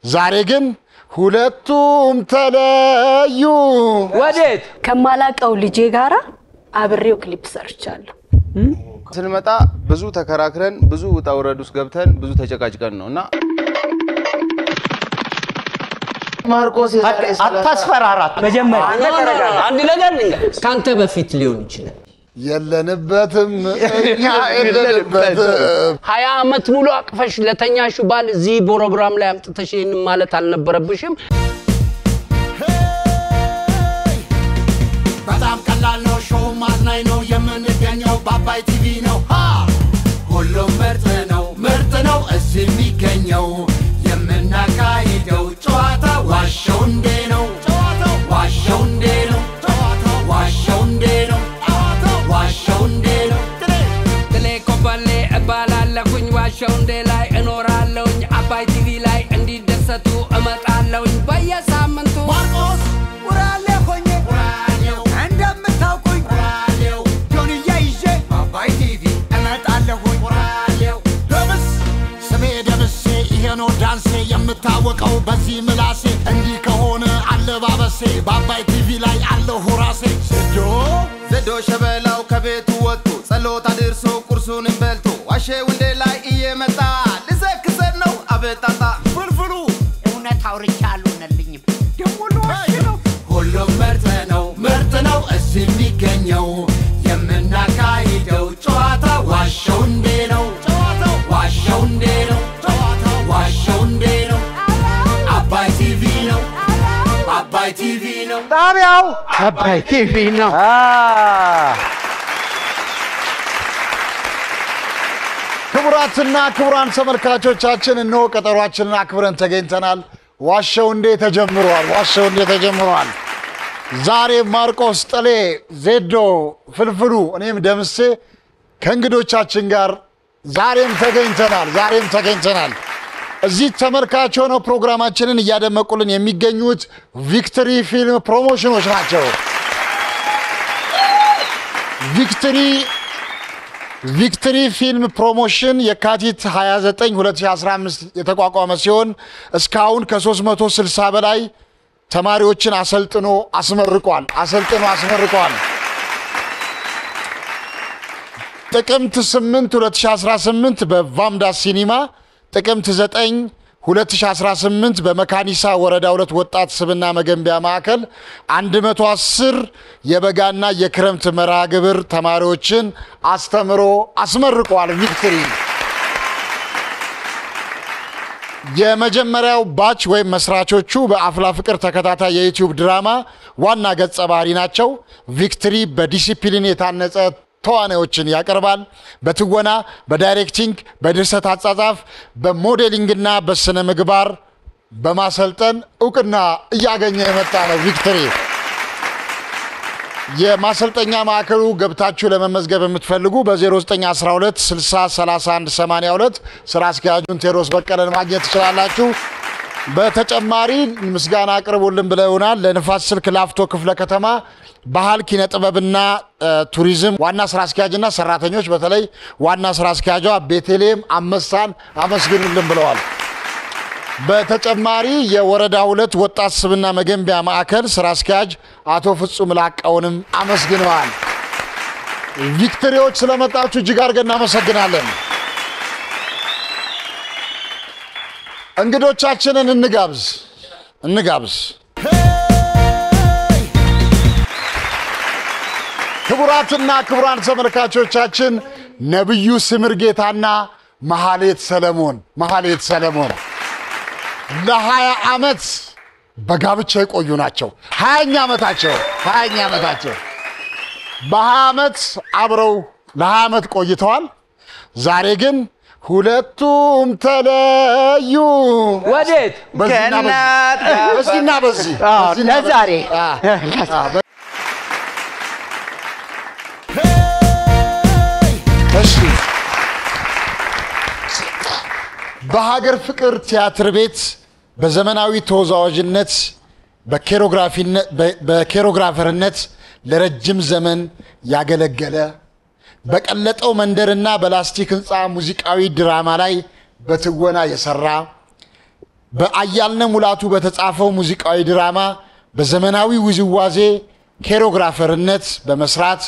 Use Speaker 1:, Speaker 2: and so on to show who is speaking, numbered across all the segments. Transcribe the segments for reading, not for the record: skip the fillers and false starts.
Speaker 1: ዛሬ ግን ሁለቱም ተለዩ
Speaker 2: ወዴት
Speaker 3: ከማላቀው ልጄ ጋራ አብሬው ክሊፕ ሰርቻለሁ
Speaker 4: ስንመጣ ብዙ ተከራክረን ብዙ ውጣውረዱስ ገብተን ብዙ ተጨቃጭቀን ነውና ማርቆስ
Speaker 2: አታስፈራራት መጀመሪያ አንድ ነገር
Speaker 5: ካንተ በፊት ሊሆን ይችላል
Speaker 1: የለንበትም እኛ የለንበትም
Speaker 5: 20 አመት ሙሉ አቅፈሽ ለተኛሹ ባል እዚህ ፕሮግራም ላይ አምጥተሽ ይሄን ማለት አልነበረብሽም
Speaker 6: በጣም ቀላል ነው ሾው ማዝናኝ ነው የምንገኘው ባባይ ቲቪ ነው ሁሉም ምርጥ ነው እዚህ የሚገኘው የምናካሂደው ጨዋታ ዋሸው እንዴ ነው ዋሸው እንዴ ነው ዋሸው እንዴ ነው ዋሸው እንዴ ነው
Speaker 7: ተሌኮበሌ እባላለሁኝ ዋሸው እንዴ ላይ እኖራለሁኝ አባይ ቲቪ ላይ እንዲደሰቱ እመጣለሁኝ በየሳምንቱ
Speaker 6: ማርቆስ ወራሌ ሆኜ ወራሌው እንደምታውቁኝ ወራሌው ጆንያ ይዤ አባይ ቲቪ እመጣለሁኝ ወራሌው ደምሴ ይሄ ነው ዳንሴ የምታወቀው በዚህ ምላሴ እንዲህ ከሆነ አለባበሴ ባባይ ቲቪ ላይ አለሁ ራሴ ዘዶ ሸበላው ከቤቱ ወጥቶ ጸሎት አድርሶ ቁርሱን በልቶ ዋሸው እንዴ ላይ እየመጣ ልዘክሰን ነው አበጣጣ ፍልፍሉ እውነት አውርቻለሁ ነልኝም ደሞ ነው ሁሉም ምርጥ ነው እዚህ የሚገኘው የምናካሂደው ጨዋታ ዋሸው እንዴ ነው ዋሸው እንዴ ነው ዋሸው እንዴ ነው አባይ ቲቪ ነው አባይ ቲቪ ነው
Speaker 2: ጣቢያው አባይ ቲቪ ነው
Speaker 1: ክቡራትና ክቡራን ተመልካቾቻችን እነሆ ቀጠሯችንን አክብረን ተገኝተናል ዋሸው እንዴ ተጀምሯል ዛሬ ማርቆስ ጠሌ ዜዶ ፍልፍሉ እኔም ደምሴ ከእንግዶቻችን ጋር ዛሬም ተገኝተናል እዚህ ተመልካች ሆነው ፕሮግራማችንን እያደመቁልን የሚገኙት ቪክቶሪ ፊልም ፕሮሞሽኖች ናቸው ቪክቶሪ ፊልም ፕሮሞሽን የካቲት 29 2015 የተቋቋመ ሲሆን እስካሁን ከ360 በላይ ተማሪዎችን አሰልጥኖ አስመርቋል ጥቅምት 8 2018 በቫምዳ ሲኒማ ጥቅምት 9 2018 በመካኒሳ ወረዳ 2 ወጣት ስብና መገንቢያ ማዕከል 110 የበጋና የክረምት መርሃ ግብር ተማሪዎችን አስተምሮ አስመርቋል ቪክቶሪ የመጀመሪያው ባች ወይም መስራቾቹ በአፍላ ፍቅር ተከታታይ የዩቲዩብ ድራማ ዋና ገጸ ባህሪ ናቸው ቪክቶሪ በዲሲፕሊን የታነጸ ተዋናዮችን ያቀርባል በትወና በዳይሬክቲንግ በድርሰት አጻጻፍ በሞዴሊንግና በስነ ምግባር በማሰልጠን ዕውቅና እያገኘ የመጣ ነው ቪክቶሪ የማሰልጠኛ ማዕከሉ ገብታችሁ ለመመዝገብ የምትፈልጉ በ0912 60 31 82 ስራ አስኪያጁን ቴዎድሮስ በቀለን ማግኘት ትችላላችሁ በተጨማሪ ምስጋና አቅርቡልን ብለውናል ለንፋስ ስልክ ላፍቶ ክፍለ ከተማ ባህል ኪነ ጥበብና ቱሪዝም ዋና ስራ አስኪያጅና ሰራተኞች በተለይ ዋና ስራ አስኪያጇ ቤተልሔም አመሳን አመስግኑልን ብለዋል በተጨማሪ የወረዳ 2 ወጣት ስብና መገንቢያ ማዕከል ስራ አስኪያጅ አቶ ፍጹም ላቀውንም አመስግነዋል ቪክቶሪዎች ስለመጣችሁ እጅግ አድርገን እናመሰግናለን እንግዶቻችንን እንጋብዝ ክቡራትና ክቡራን ተመልካቾቻችን ነብዩ ስምር ጌታና መሐሌት ሰለሞን ለ20 አመት በጋብቻ የቆዩ ናቸው 20ኛ አመታቸው በ20 አመት አብረው ለ20 አመት ቆይተዋል ዛሬ ግን ሁለቱም ተለዩ
Speaker 2: ወዴት
Speaker 1: በዚህና በዚህ
Speaker 2: ለዛሬ
Speaker 1: በሀገር ፍቅር ቲያትር ቤት በዘመናዊ ተወዛዋዥነት በኬሮግራፈርነት ለረጅም ዘመን ያገለገለ በቀለጠው መንደርና በላስቲክ ህንጻ ሙዚቃዊ ድራማ ላይ በትወና የሰራ በአያልነ ሙላቱ በተጻፈው ሙዚቃዊ ድራማ በዘመናዊ ውዝዋዜ ኮሪዮግራፈርነት በመስራት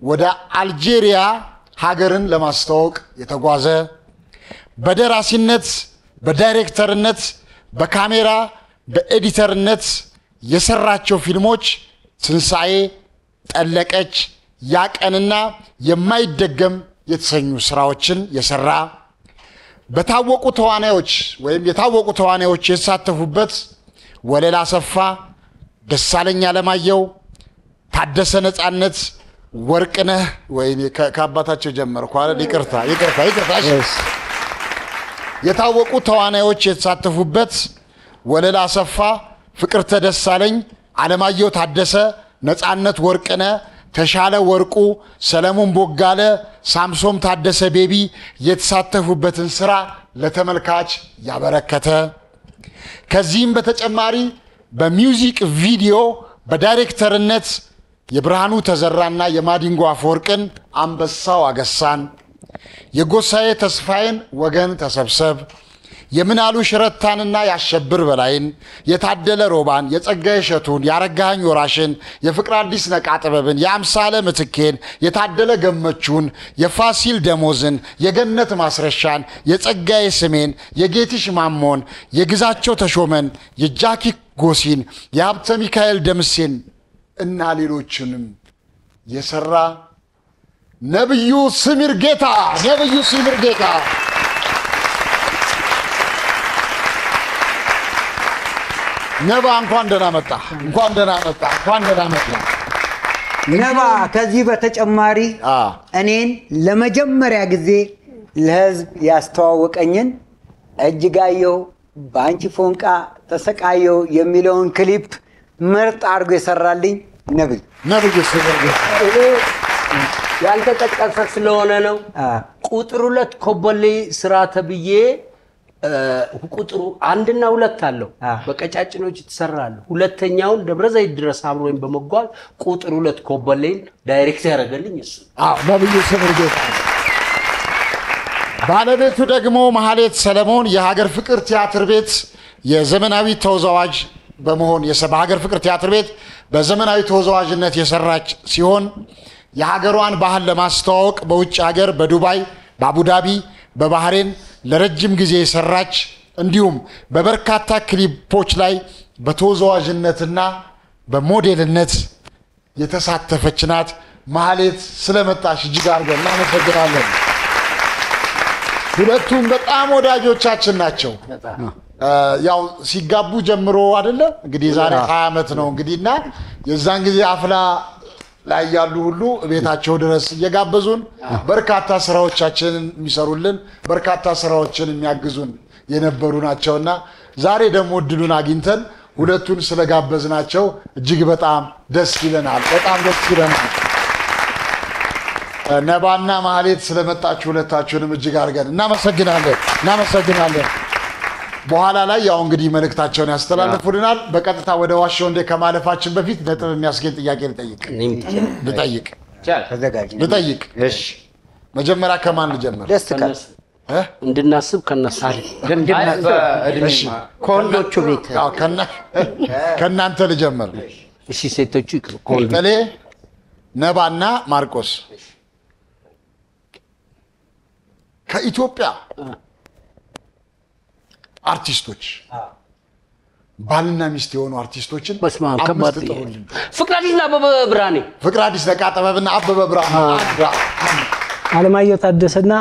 Speaker 1: ወደ አልጄሪያ ሀገርን ለማስተዋወቅ የተጓዘ በደራሲነት በዳይሬክተርነት በካሜራ በኤዲተርነት የሰራቸው ፊልሞች ትንሳኤ ጠለቀች ያቀንና የማይደገም የተሰኙ ስራዎችን የሰራ በታወቁ ተዋናዮች ወይም የታወቁ ተዋናዮች የተሳተፉበት ወለላ ሰፋ ደሳለኛ ለማየው ታደሰ ነጻነት ወርቅነህ ወይ ከአባታቸው ጀመርኩ አይደል ይቅርታ የታወቁ ተዋናዮች የተሳተፉበት ወለላ ሰፋ ፍቅርተ ደሳለኝ አለማየሁ ታደሰ ነጻነት ወርቅነህ ተሻለ ወርቁ ሰለሞን ቦጋለ ሳምሶም ታደሰ ቤቢ የተሳተፉበትን ስራ ለተመልካች ያበረከተ ከዚህም በተጨማሪ በሚውዚክ ቪዲዮ በዳይሬክተርነት የብርሃኑ ተዘራና የማዲንጎ አፈወርቅን አንበሳው አገሳን የጎሳዬ ተስፋዬን ወገን ተሰብሰብ የምናሉ ሽረታንና ያሸብር በላይን የታደለ ሮባን የጸጋዬ ሸቱን ያረጋኝ ወራሽን የፍቅር አዲስ ነቃ ጥበብን የአምሳለ ምትኬን የታደለ ገመቹን የፋሲል ደሞዝን የገነት ማስረሻን የጸጋዬ ስሜን የጌትሽ ማሞን የግዛቸው ተሾመን የጃኪ ጎሲን የሀብተ ሚካኤል ደምሴን እና ሌሎችንም የሰራ ነብዩ ስሚር ጌታ ነባ እንኳን ደህና መጣ
Speaker 8: ነባ ከዚህ በተጨማሪ እኔን ለመጀመሪያ ጊዜ ለህዝብ ያስተዋወቀኝን እጅጋየሁ ባንቺ ፎንቃ ተሰቃየው የሚለውን ክሊፕ ምርጥ አድርጎ የሰራልኝ ነብዩ
Speaker 5: ያልተጠቀሰ ስለሆነ ነው ቁጥር 2 ኮበሌ ስራ ተብዬ ቁጥሩ 1 እና 2 አለው በቀጫጭኖች ተሰራሉ ሁለተኛውን ደብረዘይት ድረስ አብሮኝ በመጓዝ ቁጥር 2 ኮበሌን ዳይሬክት ያደረገልኝ እሱ
Speaker 1: ነብዩ ስምር ጌታ ባለቤቱ ደግሞ መሐሌት ሰለሞን የሀገር ፍቅር ቲያትር ቤት የዘመናዊ ተወዛዋዥ በመሆን የሀገር ፍቅር ቲያትር ቤት በዘመናዊ ተወዛዋዥነት የሰራች ሲሆን የሀገሯን ባህል ለማስተዋወቅ በውጭ ሀገር በዱባይ በአቡዳቢ በባህሬን ለረጅም ጊዜ የሰራች እንዲሁም በበርካታ ክሊፖች ላይ በተወዛዋዥነትና በሞዴልነት የተሳተፈች ናት መሐሌት ስለመጣሽ እጅግ አድርገን እናመሰግናለን ሁለቱም በጣም ወዳጆቻችን ናቸው ያው ሲጋቡ ጀምሮ አይደለ እንግዲህ ዛሬ 20 አመት ነው እንግዲህና የዛን ጊዜ አፍላ ላይ ያሉ ሁሉ ቤታቸው ድረስ እየጋበዙን በርካታ ስራዎቻችንን የሚሰሩልን በርካታ ስራዎችን የሚያግዙን የነበሩ ናቸውና ዛሬ ደግሞ እድሉን አግኝተን ሁለቱን ስለጋበዝናቸው እጅግ በጣም ደስ ይለናል ነባና መሐሌት ስለመጣችሁ ሁለታችሁንም እጅግ አድርገን እናመሰግናለን በኋላ ላይ ያው እንግዲህ መልእክታቸውን ያስተላልፉልናል በቀጥታ ወደ ዋሻው እንደ ከማለፋችን በፊት ነጥብ የሚያስገኝ ጥያቄ ልጠይቅ እሺ መጀመሪያ ከማን ልጀምር
Speaker 8: ደስ ካለ
Speaker 5: እንድናስብ ከነሱ
Speaker 8: ኮንዶቹ ቤት
Speaker 1: ከናንተ ልጀምር
Speaker 5: እሺ ሴቶቹ ይቅሩ
Speaker 1: ኮንዶሌ ነባና ማርቆስ ከኢትዮጵያ አርቲስቶች ባልና ሚስት የሆኑ አርቲስቶችን
Speaker 5: ከባድ ፍቅራዲስና አበበ ብርሃኔ
Speaker 1: ፍቅራዲስ ነቃ ጥበብና አበበ ብርሃኔ
Speaker 2: አለማየሁ ታደሰና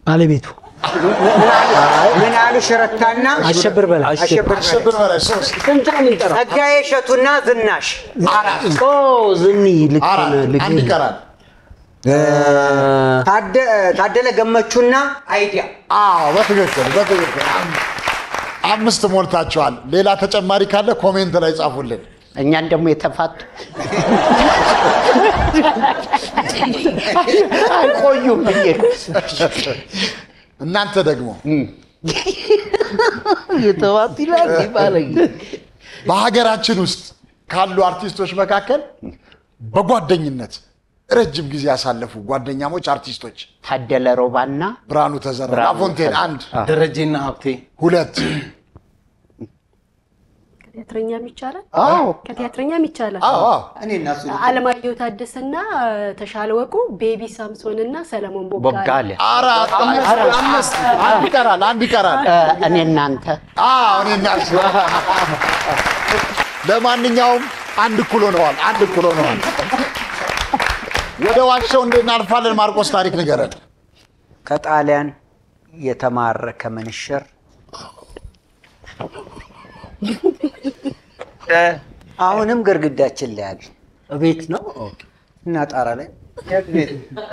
Speaker 2: ባለቤቱ
Speaker 8: ምናሉ ሽረታና
Speaker 2: አሸብር በላይ
Speaker 1: ሶስት
Speaker 8: ጸጋዬ ሸቱና ዝናሽ
Speaker 2: ዝኒ ልክ
Speaker 1: አንድ ይቀራል
Speaker 8: ታደለ ገመቹና አይዲያ
Speaker 1: በትክክል 5 ሞልታቸዋል ሌላ ተጨማሪ ካለ ኮሜንት ላይ ጻፉልን
Speaker 2: እኛን ደግሞ የተፋቱ አይቆዩም
Speaker 1: እናንተ ደግሞ
Speaker 5: የተዋት ይላል በሀገራችን
Speaker 1: ውስጥ ካሉ አርቲስቶች መካከል በጓደኝነት ረጅም ጊዜ ያሳለፉ ጓደኛሞች አርቲስቶች
Speaker 2: ታደለ ሮባና
Speaker 1: ብርሃኑ ተዘራ ላፎንቴን 1
Speaker 4: ደረጀና ሀብቴ
Speaker 1: 2
Speaker 3: ከቲያትረኛም ይቻላል
Speaker 2: አዎ
Speaker 3: ከቲያትረኛም ይቻላል
Speaker 1: አዎ
Speaker 8: እኔና እሱ
Speaker 3: አለማየሁ ታደሰና ተሻለ ወቁ ቤቢ ሳምሶንና ሰለሞን
Speaker 2: ቦጋለ
Speaker 1: 4 አንድ ይቀራል
Speaker 2: እኔ እናንተ
Speaker 1: እኔና እሱ ለማንኛውም አንድ እኩል ሆነዋል ወደ ዋሻው እንድናልፋለን ማርቆስ ታሪክ ንገረን
Speaker 8: ከጣሊያን የተማረከ ምንሽር አሁንም ግርግዳችን ላይ አለ
Speaker 5: ቤት ነው
Speaker 8: እና ጣራ ላይ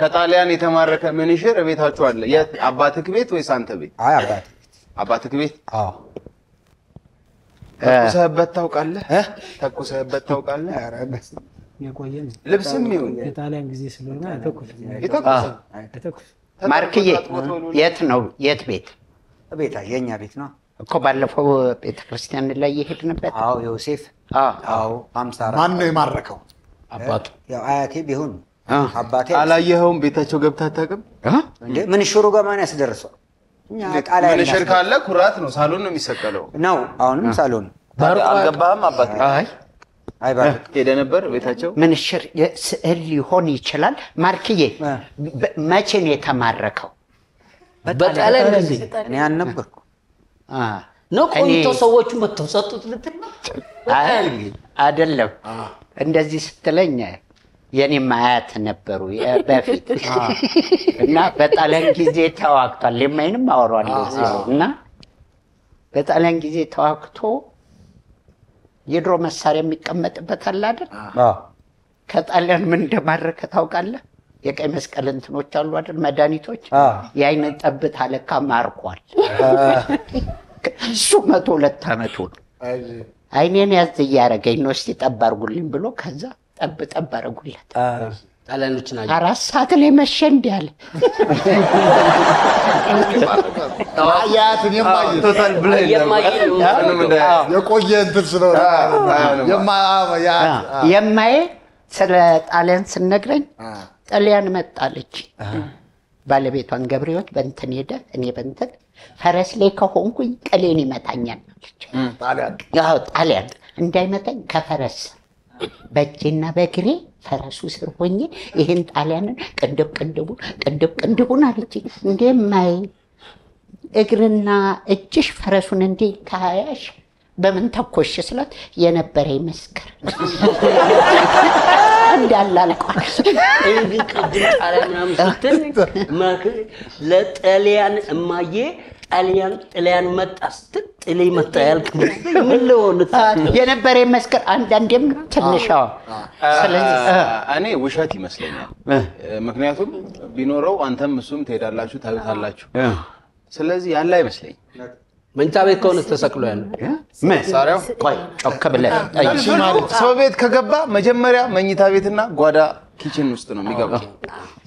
Speaker 4: ከጣሊያን የተማረከ ምንሽር ቤታችሁ አለ የት አባትክ ቤት ወይስ አንተ ቤት
Speaker 8: አይ
Speaker 4: አባትክ ቤት
Speaker 8: አዎ
Speaker 4: ተኩሰህበት ታውቃለህ
Speaker 8: ኧረ
Speaker 9: የቆየ ነው
Speaker 4: ልብስም ይሁን
Speaker 9: የጣሊያን ጊዜ ስለሆነ
Speaker 4: የተኩስ
Speaker 2: ማርክዬ የት ቤት
Speaker 8: ቤታ የኛ ቤት ነው
Speaker 2: እኮ ባለፈው ቤተክርስቲያን ላይ ይሄድንበት
Speaker 8: አዎ ዮሴፍ አዎ 54
Speaker 1: ማን ነው የማረከው
Speaker 5: አባቱ
Speaker 8: ያው አያቴ ቢሆን አባቴ
Speaker 4: አላየኸውም ቤታቸው ገብተህ አታውቅም
Speaker 8: እንዴ ምን ሽሩ ጋር ማን ያስደርሰው እኛ ቃል ላይ
Speaker 4: ምንሽር ካለ ኩራት ነው ሳሎን ነው የሚሰቀለው
Speaker 8: ነው አሁንም ሳሎን
Speaker 4: አልገባህም አባት
Speaker 8: አይ ባክ
Speaker 4: ሄደ ነበር ቤታቸው
Speaker 2: ምንሽር ስዕል ሊሆን ይችላል ማርክዬ መቼ ነው የተማረከው
Speaker 5: በጣሊያን ጊዜ
Speaker 8: እኔ አልነበርኩ
Speaker 5: ነው ቆይቶ ሰዎቹ መተው ሰጡት ልትል
Speaker 2: አይደለም እንደዚህ ስትለኝ የኔም አያት ነበሩ በፊት እና በጣሊያን ጊዜ ተዋግቷል ለማይንም አወራለሁ እና በጣሊያን ጊዜ ተዋግቶ የድሮ መሳሪያ የሚቀመጥበት አለ አይደል ከጣሊያን ምን እንደማረከ ታውቃለህ የቀይ መስቀል እንትኖች አሉ አይደል መድኃኒቶች የአይን ጠብታ ለካ ማርኳል እሱ 102 አመቱ አይኔን ያዝ እያረገኝ ነው እስቲ ጠባርጉልኝ ብሎ ከዛ ጠብ አረጉለት
Speaker 5: ጣሊያኖች ናቸው
Speaker 2: 4 ሰዓት ላይ መሸ እንዲያለ
Speaker 1: አያትን
Speaker 4: ቶታል ብለህ
Speaker 1: የቆየ እንትን ስለሆነ
Speaker 2: የማዬ ስለ ጣሊያን ስነግረኝ ጣሊያን መጣለች ባለቤቷን ገብሬዎት በእንትን ሄደ እኔ በእንትን ፈረስ ላይ ከሆንኩኝ ቀሌን ይመታኛል ጣሊያን እንዳይመታኝ ከፈረስ በእጄና በእግሬ ፈረሱ ስር ሆኜ ይሄን ጣሊያንን ቅንድቡን አለች እንደማይ እግርና እጅሽ ፈረሱን እንዴ ካያሽ በምን ተኮሽ ስላት የነበረ ይመስከር እንዳላልቋል
Speaker 5: እንግዲህ ቅድም ጣሊያን ምናምን ስትል ለጣሊያን እማዬ ጣሊያን መጣ ስትል ጥሌ መጣ ያልክም ምን ለሆነ
Speaker 2: የነበረ ይመስከር አንዳንዴም ትንሻው ስለዚህ
Speaker 4: እኔ ውሸት ይመስለኛል ምክንያቱም ቢኖረው አንተም እሱም ትሄዳላችሁ ታዩታላችሁ ስለዚህ ያለ አይመስለኝ
Speaker 5: መኝታ ቤት ከሆነ ተሰቅሎ ያለ
Speaker 4: መሳሪያው
Speaker 2: ቆይ ጮክ ብለህ
Speaker 4: ሰው ቤት ከገባ መጀመሪያ መኝታ ቤትና ጓዳ ኪችን ውስጥ ነው የሚገባው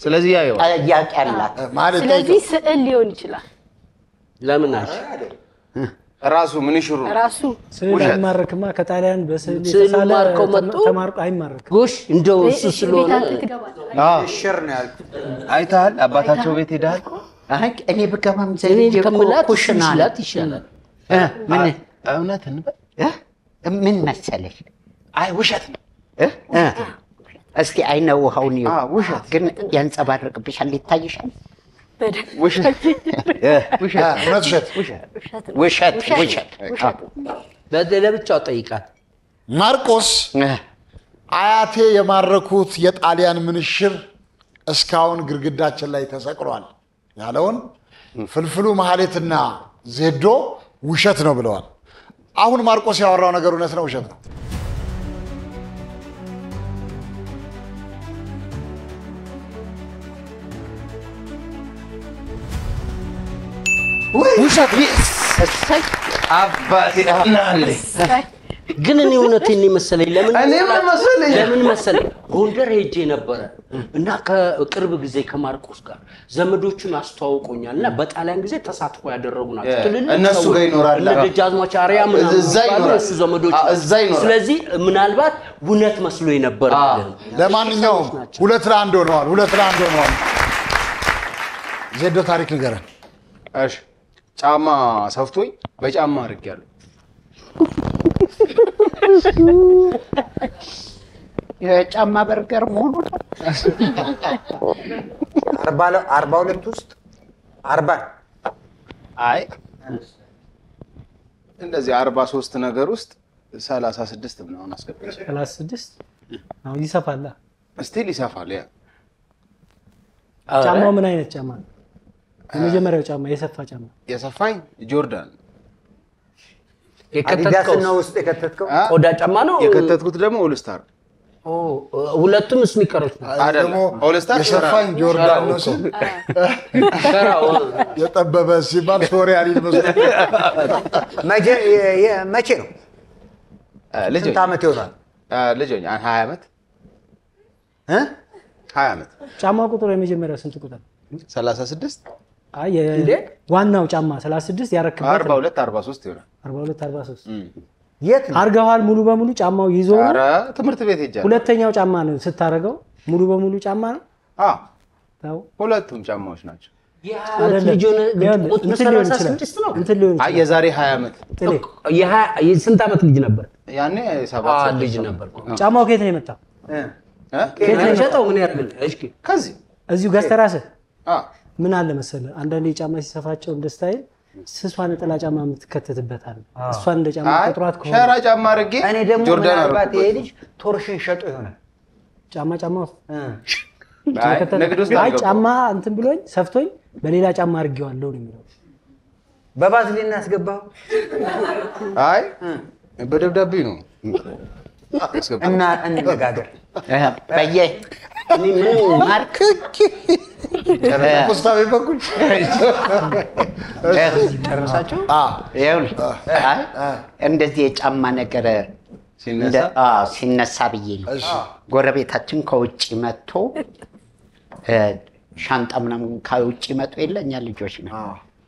Speaker 4: ስለዚህ ያየው
Speaker 2: ያቃላት
Speaker 3: ስለዚህ ስዕል ሊሆን ይችላል
Speaker 5: ለምን አሽ
Speaker 4: ራሱ ምን ይሽሩ
Speaker 3: ራሱ
Speaker 9: ስዕል ማረክማ ከጣሊያን በስዕል
Speaker 5: የተሳለ ማርከው መጡ
Speaker 9: ተማርቆ አይማረክ
Speaker 5: ጎሽ እንደው እሱ ስለሆነ
Speaker 8: ሽር ነው ያልኩት
Speaker 4: አይታል አባታቸው ቤት ሄዳል
Speaker 2: እኔ በገባም ዘልጄ ኩሽና
Speaker 5: ላት ይሻላል
Speaker 2: ምን
Speaker 4: እውነት እንበል
Speaker 2: ምን መሰለሽ
Speaker 4: አይ ውሸት ነው
Speaker 2: እስኪ አይነው ውሃውን ይው
Speaker 4: ውሸት
Speaker 2: ግን ያንጸባርቅብሻል ይታይሻል
Speaker 4: ውሸት
Speaker 2: ውሸት
Speaker 5: ለብቻው ጠይቃት
Speaker 1: ማርቆስ አያቴ የማረኩት የጣሊያን ምንሽር እስካሁን ግርግዳችን ላይ ተሰቅሏል ያለውን ፍልፍሉ መሐሌትና ዜዶ ውሸት ነው ብለዋል አሁን ማርቆስ ያወራው ነገር እውነት ነው ውሸት ነው
Speaker 2: ውሸት
Speaker 4: አባቴ ናለ
Speaker 5: ግን እኔ እውነቴን ነው መሰለኝ ለምን መሰለኝ ጎንደር ሄጄ ነበረ እና ከቅርብ ጊዜ ከማርቆስ ጋር ዘመዶቹን አስተዋውቆኛልና በጣሊያን ጊዜ ተሳትፎ ያደረጉ ናቸው
Speaker 4: እነሱ ጋር ይኖራል
Speaker 5: ደጃዝማች አርያም
Speaker 4: እዛ ይኖራል
Speaker 5: እሱ ዘመዶቹ
Speaker 4: እዛ ይኖራል
Speaker 5: ስለዚህ ምናልባት እውነት መስሎ ነበር
Speaker 1: ለማንኛውም 2-1 ሆነዋል ዜዶ ታሪክ ንገረን
Speaker 4: እሺ ጫማ ሰፍቶኝ በጫማ አድርጌያለሁ
Speaker 2: የጫማ በርገር መሆኑ ነው
Speaker 8: 42 ውስጥ 40
Speaker 4: አይ እንደዚህ 43 ነገር ውስጥ 36 ምናምን አስገብቼ
Speaker 9: 36 አሁን ይሰፋል
Speaker 4: ስቲል ይሰፋል ያ
Speaker 9: ጫማው ምን አይነት ጫማ ነው የመጀመሪያው ጫማ የሰፋኝ
Speaker 4: ጆርዳን
Speaker 8: አዲዳስ ነው ውስጥ የከተትከው
Speaker 5: ቆዳ ጫማ ነው
Speaker 4: የከተትኩት ደግሞ ኦልስታር
Speaker 5: ሁለቱም ስኒከሮች ነው
Speaker 4: አይደለም ኦልስታር
Speaker 1: የሰፋኝ ጆርዳን ነው የጠበበ ሲባል ሶሪያሊ መስሎኝ
Speaker 8: መቼ ነው ስንት ዓመት ይሆናል
Speaker 4: ልጅ 20 ዓመት 20 ዓመት
Speaker 9: ጫማው ቁጥሩ የመጀመሪያው ስንት ቁጥር
Speaker 4: 36
Speaker 9: አይ ዋናው ጫማ 36 ያረክበት
Speaker 4: 42 43 ይሆናል
Speaker 9: 42 43
Speaker 8: የት
Speaker 9: አርገዋል ሙሉ በሙሉ ጫማው ይዞ
Speaker 4: አረ ትምህርት ቤት ሄጃለሁ
Speaker 9: ሁለተኛው ጫማ ነው ስታረገው ሙሉ በሙሉ ጫማ ነው
Speaker 4: ታው ሁለቱም ጫማዎች ናቸው
Speaker 5: የዛሬ
Speaker 4: 20 ዓመት
Speaker 5: ስንት ዓመት ልጅ ነበር
Speaker 4: ያኔ 7
Speaker 5: ልጅ ነበር
Speaker 9: ጫማው ከየት ነው የመጣው
Speaker 5: ከየት ምን ያርግል እሺ
Speaker 4: ከዚህ
Speaker 9: እዚሁ ገስተራሰ ምን አለ መሰለ አንዳንዴ ጫማ ሲሰፋቸው እንደ ስታይል ስሷን ነጠላ ጫማ የምትከተትበት አለ እሷን እንደ ጫማ ቁጥራት ከሆነ
Speaker 4: ሸራ ጫማ አድርጌ
Speaker 8: እኔ ደግሞ ጆርዳን አርባት ይሄ ልጅ ቶርሽን ሸጦ ይሆናል
Speaker 9: ጫማ አይ ጫማ እንትን ብሎኝ ሰፍቶኝ በሌላ ጫማ አድርጌዋለሁ ነው የሚለው
Speaker 8: በባዝሊን ያስገባው
Speaker 4: አይ በደብዳቤ ነው
Speaker 8: እና እንነጋገር
Speaker 2: በየ ማርክ
Speaker 1: ፖስታቤ በኩል
Speaker 2: ጨረሳችሁ እንደዚህ የጫማ ነገር ሲነሳ ብዬ ነው ጎረቤታችን ከውጭ መጥቶ ሻንጣ ምናምን ከውጭ መጥቶ የለኛ ልጆች ነው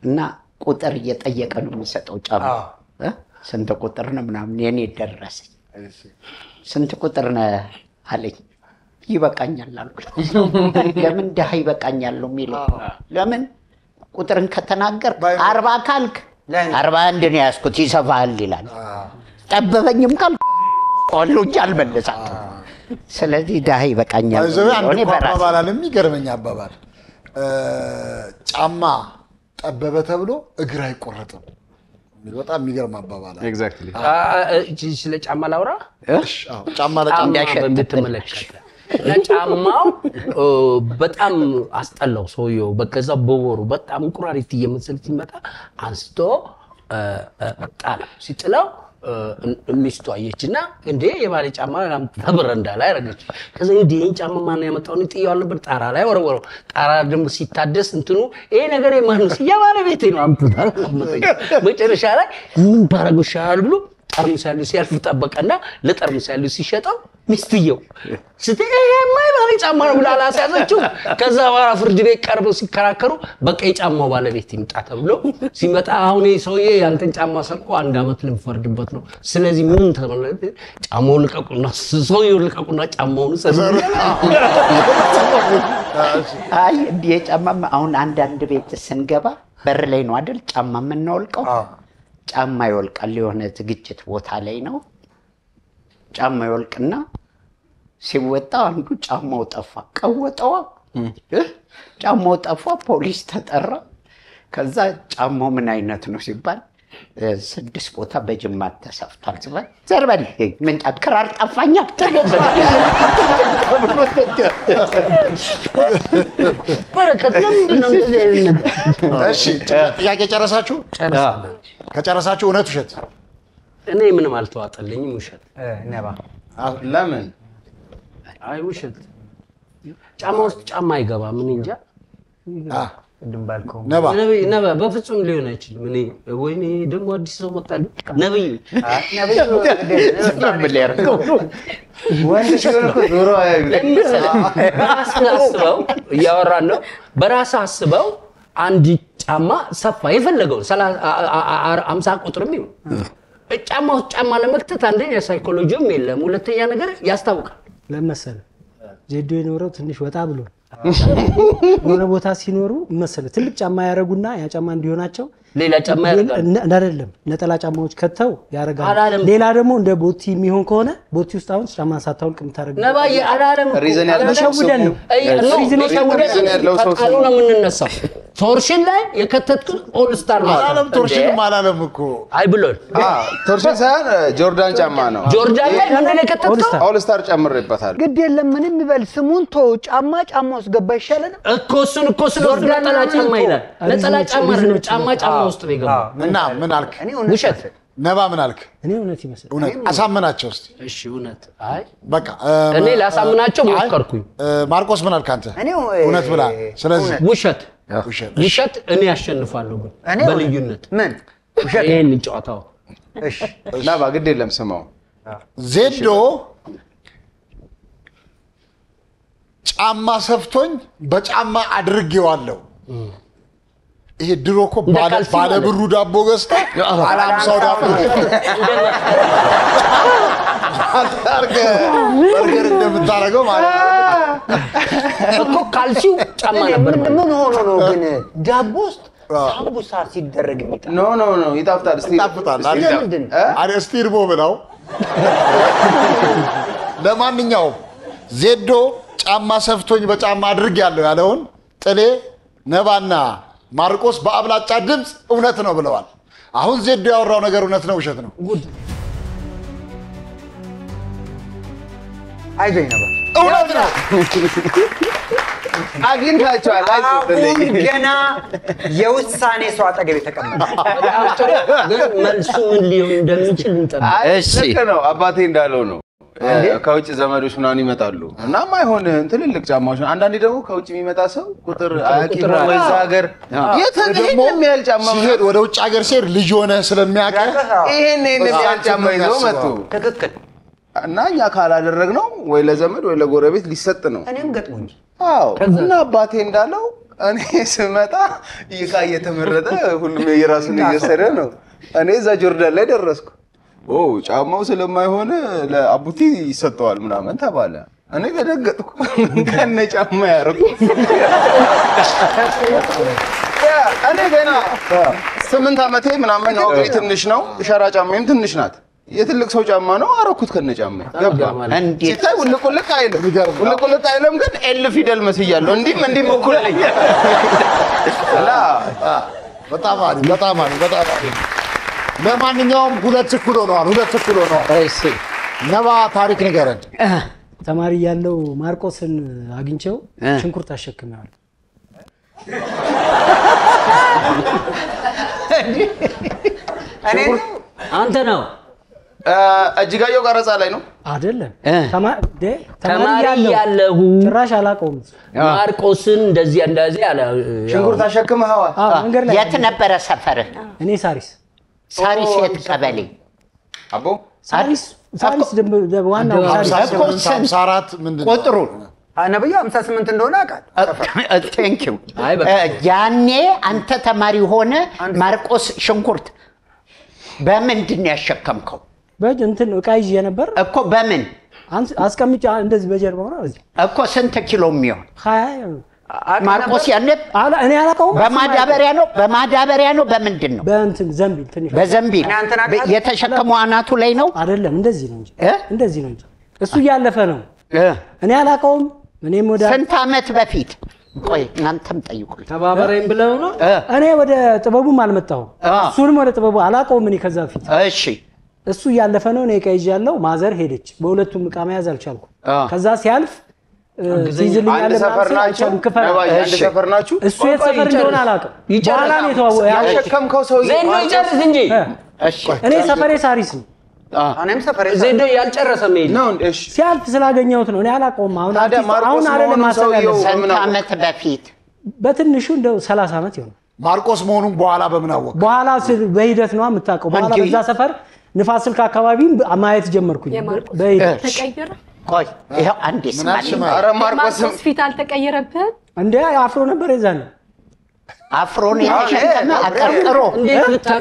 Speaker 2: እና ቁጥር እየጠየቀ ነው የሚሰጠው ጫማ ስንት ቁጥር ነው ምናምን የኔ ደረሰኝ ስንት ቁጥር ነው አለኝ ይበቃኛል አልኩኝ ለምን ደሃ ይበቃኛል ነው የሚለው ለምን ቁጥርን ከተናገር 40 ካልክ 41 ነው ያስኩት ይሰፋል ይላል ጠበበኝም ካልክ ቆሎኝ አልመለሳት ስለዚህ ደሃ ይበቃኛል
Speaker 1: እኔ በራባላል የሚገርመኝ አባባል ጫማ ጠበበ ተብሎ እግር አይቆረጥም በጣም የሚገርም አባባል
Speaker 4: ኤግዛክትሊ
Speaker 5: ስለ ጫማ ላውራ
Speaker 1: ጫማ ለጫማ
Speaker 5: በተመለከተ ጫማው በጣም አስጠላው ሰውየው በከዛ በወሩ በጣም ቁራሪት እየመሰለ ሲመጣ አንስቶ ጣላ ሲጥለው ሚስቱ አየችና እንዴ የባለ ጫማ ተበረንዳ ላይ አረገች ከዛ እንዴ ጫማ ማን ያመጣው ነው ጥያው ነበር ጣራ ላይ ወረወረው ጣራ ደግሞ ሲታደስ እንትኑ ይሄ ነገር የማን ነው የባለ ቤቴ ነው አምጥታል መጨረሻ ላይ ምን ባረጉሻል ብሎ ጠርሙስ ያለው ሲያልፍ ጠበቀና ለጠርሙስ ያለው ሲሸጠው ሚስትየው የማይባል ጫማ ነው ብላ አላሳያዘችው ከዛ በኋላ ፍርድ ቤት ቀርበው ሲከራከሩ በቃ የጫማው ባለቤት ይምጣ ተብሎ ሲመጣ አሁን ሰውዬ ያንተን ጫማ ሰርቆ 1 ዓመት ልንፈርድበት ነው ስለዚህ ምን ተመለከተ ጫማውን ልቀቁና ሰውዬው ልቀቁና ጫማውን ሰሩ
Speaker 2: አይ የጫማ አሁን አንድ ቤት ስንገባ በር ላይ ነው አይደል ጫማ የምናወልቀው ጫማ ይወልቃል የሆነ ዝግጅት ቦታ ላይ ነው ጫማ ይወልቅና ሲወጣ አንዱ ጫማው ጠፋ ቀወጠው ጫማው ጠፋ ፖሊስ ተጠራ ከዛ ጫማው ምን አይነት ነው ሲባል 6 ቦታ በጅማት ተሰፍቷል ሲባል ዘርበል ምን ክራር ጠፋኛ
Speaker 5: በረከት ለምንድን ነው
Speaker 1: እሺ ጥያቄ ጨረሳችሁ ከጨረሳችሁ እውነት ውሸት
Speaker 5: እኔ ምንም አልተዋጠልኝም ውሸት
Speaker 8: ነባ
Speaker 4: ለምን
Speaker 5: አይ ውሸት ጫማ ውስጥ ጫማ አይገባ ምን እንጃ
Speaker 8: ድምባልከው
Speaker 5: ነባ በፍጹም ሊሆን አይችልም። እኔ ወይኔ ደግሞ አዲስ ሰው መጣል ነብይ
Speaker 8: ወንድ ሲሆን እኮ ዞሮ
Speaker 5: በራስህ አስበው እያወራን ነው። በራስህ አስበው አንድ ጫማ ሰፋ የፈለገው 50 ቁጥርም ይሁን ጫማ ለመክተት አንደኛ ሳይኮሎጂም የለም፣ ሁለተኛ ነገር ያስታውቃል።
Speaker 9: ለመሰለ ዜዶ የኖረው ትንሽ ወጣ ብሎ ወደ ቦታ ሲኖሩ መሰለ ትልቅ ጫማ ያረጉና ያ ጫማ እንዲሆናቸው
Speaker 5: ሌላ ጫማ ያረጋል
Speaker 9: አይደለም ነጠላ ጫማዎች ከተው ያረጋል። ሌላ ደግሞ እንደ ቦቲ የሚሆን ከሆነ ቦቲ ውስጥ አሁን ጫማ ሳታውልቅ የምታረግ
Speaker 5: ነባዬ አላለም
Speaker 4: ሪዝን ያለው ሰው
Speaker 5: ሪዝን ያለው ሰው ነው የምንነሳው። ቶርሽን ላይ የከተትኩት ኦል ስታር ነው
Speaker 1: አላለም። ቶርሽን አላለም እኮ
Speaker 5: አይ ብሎን
Speaker 4: ቶርሽን ሳይሆን ጆርዳን ጫማ ነው።
Speaker 5: ጆርዳን ላይ ምንድን ነው የከተትኩት?
Speaker 4: ኦል ስታር ጨምሬበታል።
Speaker 8: ግድ የለም ምንም ይበል ስሙን ቶ ጫማ ውስጥ ገባ ይሻላል
Speaker 5: እኮ እሱን እኮ ስለወርድ ነጠላ ጫማ ይላል። ነጠላ ጫማ ነው ጫማ ውስጥ ነው የገባው።
Speaker 1: እና ምን አልክ?
Speaker 5: ውሸት
Speaker 1: ነባ ምን አልክ?
Speaker 9: እኔ እውነት ይመስል
Speaker 1: እውነት አሳምናቸው እስቲ።
Speaker 5: እሺ እውነት አይ
Speaker 1: በቃ
Speaker 5: እኔ ላሳምናቸው ሞከርኩኝ።
Speaker 1: ማርቆስ ምን አልክ አንተ? እውነት ብላ። ስለዚህ
Speaker 5: ውሸት እኔ ያሸንፋለሁ ግን በልዩነት
Speaker 8: ምን ውሸት
Speaker 5: ይሄን ጨዋታው
Speaker 8: እሺ
Speaker 4: ነባ ግድ የለም ስማው።
Speaker 1: ዜዶ ጫማ ሰፍቶኝ በጫማ አድርጌዋለሁ። ይሄ ድሮ እኮ ባለ ብሩ ዳቦ ገዝታ ባለ 50 ዳቦ አታርገ በርገር እንደምታረገው ማለት
Speaker 5: እኮ ካልሲው ጫማ ነበር።
Speaker 8: ምን ሆኖ ነው ግን ዳቦ ውስጥ ሳምቡሳ ሲደረግ የሚጣ
Speaker 4: ኖ ይጣፍጣል።
Speaker 1: ይጣፍጣል አይደል? እስቲ እርቦ ብለው። ለማንኛውም ዜዶ ጫማ ሰፍቶኝ በጫማ አድርጌያለሁ ያለውን ጥሌ ነባና ማርቆስ በአብላጫ ድምጽ እውነት ነው ብለዋል። አሁን ዜዶ ያወራው ነገር እውነት ነው ውሸት ነው?
Speaker 5: ጉድ
Speaker 8: አይዞኝ ነበር
Speaker 1: እውነት ነው።
Speaker 4: አግኝታችኋል።
Speaker 8: አሁን ገና የውሳኔ ሰው አጠገብ ተቀመጠ።
Speaker 5: ግን መልሱ ምን ሊሆን እንደሚችል እንጠብቅ።
Speaker 4: እሺ ነው አባቴ እንዳለው ነው። ከውጭ ዘመዶች ምናምን ይመጣሉ እና ማይሆንህን ትልልቅ ጫማዎች ነው። አንዳንዴ ደግሞ ከውጭ የሚመጣ ሰው ቁጥር አያቂም ወይዛ ሀገር የተገኘ የሚያህል ጫማ
Speaker 1: ሲሄድ ወደ ውጭ ሀገር ሲሄድ ልጅ ሆነ ስለሚያውቅ
Speaker 4: ይሄን የሚያህል ጫማ ይዘው መጡ።
Speaker 8: ትክክል
Speaker 4: እና እኛ ካላደረግነው ወይ ለዘመድ ወይ ለጎረቤት ሊሰጥ ነው።
Speaker 8: እኔም ገጥሞኝ
Speaker 4: አዎ። እና አባቴ እንዳለው እኔ ስመጣ ይካ እየተመረጠ ሁሉም የራሱን እየሰረ ነው። እኔ እዛ ጆርዳን ላይ ደረስኩ። ጫማው ስለማይሆን ለአቡቲ ይሰጠዋል ምናምን ተባለ። እኔ ተደገጥኩ። ከነ ጫማ ያረኩ እኔ ገና 8 ዓመቴ ምናምን ነው። ትንሽ ነው። ሸራ ጫማዬም ትንሽ ናት። የትልቅ ሰው ጫማ ነው። አረኩት ከነ ጫማ ገባ። ሲታይ ውልቁልቅ አይልም ግን ኤል ፊደል መስያለሁ። እንዲም እኩል ነኝ።
Speaker 1: በጣም አሪፍ። ለማንኛውም ሁለት እኩል ሆነዋል።
Speaker 5: እሺ
Speaker 1: ነባ ታሪክ ንገረን።
Speaker 9: ተማሪ ያለው ማርቆስን አግኝቼው ሽንኩርት አሸክመዋል።
Speaker 8: እኔ
Speaker 5: አንተ ነው
Speaker 4: እጅጋየሁ ቀረጻ ላይ ነው
Speaker 9: አይደለም?
Speaker 5: ተማሪ ያለው
Speaker 9: ጭራሽ አላውቀውም።
Speaker 5: ማርቆስን እንደዚህ ያለ
Speaker 4: ሽንኩርት አሸክመኸዋል?
Speaker 9: መንገድ ላይ
Speaker 2: የት ነበረ ሰፈርህ?
Speaker 9: እኔ ሳሪስ
Speaker 2: የት ቀበሌ?
Speaker 4: አቦ
Speaker 9: ሳሪስ ዋናው ሳሪስ
Speaker 1: 54 ምንድነው
Speaker 2: ቁጥሩ?
Speaker 8: ነብዩ 58 እንደሆነ አውቃለሁ።
Speaker 2: ቴንክ ዩ። ያኔ አንተ ተማሪ ሆነ ማርቆስ ሽንኩርት በምንድን ነው ያሸከምከው?
Speaker 9: በእንትን ዕቃ ይዤ ነበር
Speaker 2: እኮ። በምን
Speaker 9: አስቀምጬ እንደዚህ በጀርባው ነው
Speaker 2: እኮ። ስንት ኪሎ የሚሆን
Speaker 9: 20
Speaker 2: ማርቆስ ያኔ
Speaker 9: እኔ አላውቀውም።
Speaker 2: በማዳበሪያ ነው በምንድን ነው?
Speaker 9: በእንትን ዘንቢል ትንሽ
Speaker 2: በዘንቢል የተሸከመው አናቱ ላይ ነው
Speaker 9: አይደለም? እንደዚህ ነው እንጂ እሱ እያለፈ ነው። እኔ አላውቀውም። እኔም ወደ
Speaker 2: ስንት ዓመት በፊት? ቆይ እናንተም ጠይቁልኝ።
Speaker 5: ተባበረኝ ብለው ነው።
Speaker 9: እኔ ወደ ጥበቡም አልመጣሁም፣ እሱንም ወደ ጥበቡ አላውቀውም። እኔ ከዛ በፊት
Speaker 2: እሺ
Speaker 9: እሱ እያለፈ ነው። እኔ ዕቃ ይዣለሁ። ማዘር ሄደች። በሁለቱም ዕቃ መያዝ አልቻልኩም። ከዛ ሲያልፍ
Speaker 4: አንድ ሰፈር ናችሁ?
Speaker 9: እሱ የት ሰፈር እንደሆነ አላውቅም። በኋላ ነው የተዋወቅነው።
Speaker 4: ያሸከምከው ሰውዬ
Speaker 5: ዜዶ ይጨርስ እንጂ
Speaker 9: እኔ ሰፈሬ ሳሪስ ነው።
Speaker 8: እኔም ሰፈሬ
Speaker 5: ዜዶ ያልጨረሰ መሄድ
Speaker 4: ነው። እሺ
Speaker 9: ሲያልፍ ስላገኘሁት ነው። እኔ አላውቀውም። አሁን አይደለም ማሰብ ያለብኝ።
Speaker 2: ስንት ዓመት በፊት?
Speaker 9: በትንሹ እንደው 30 ዓመት ይሆናል።
Speaker 1: ማርቆስ መሆኑን በኋላ በምን አወቅ?
Speaker 9: በኋላ በሂደት ነው የምታውቀው። በኋላ በዛ ሰፈር ንፋስ ስልክ አካባቢ ማየት ጀመርኩኝ። በሂደት
Speaker 2: ተቀየረ። ቆይ ይሄው አንዴ ስማኝ።
Speaker 4: ኧረ ማርቆስ
Speaker 3: ፊት አልተቀየረብህም
Speaker 9: እንዴ? አፍሮ ነበር የዛኔ
Speaker 2: አፍሮን የተሸከመ አቀርቅሮ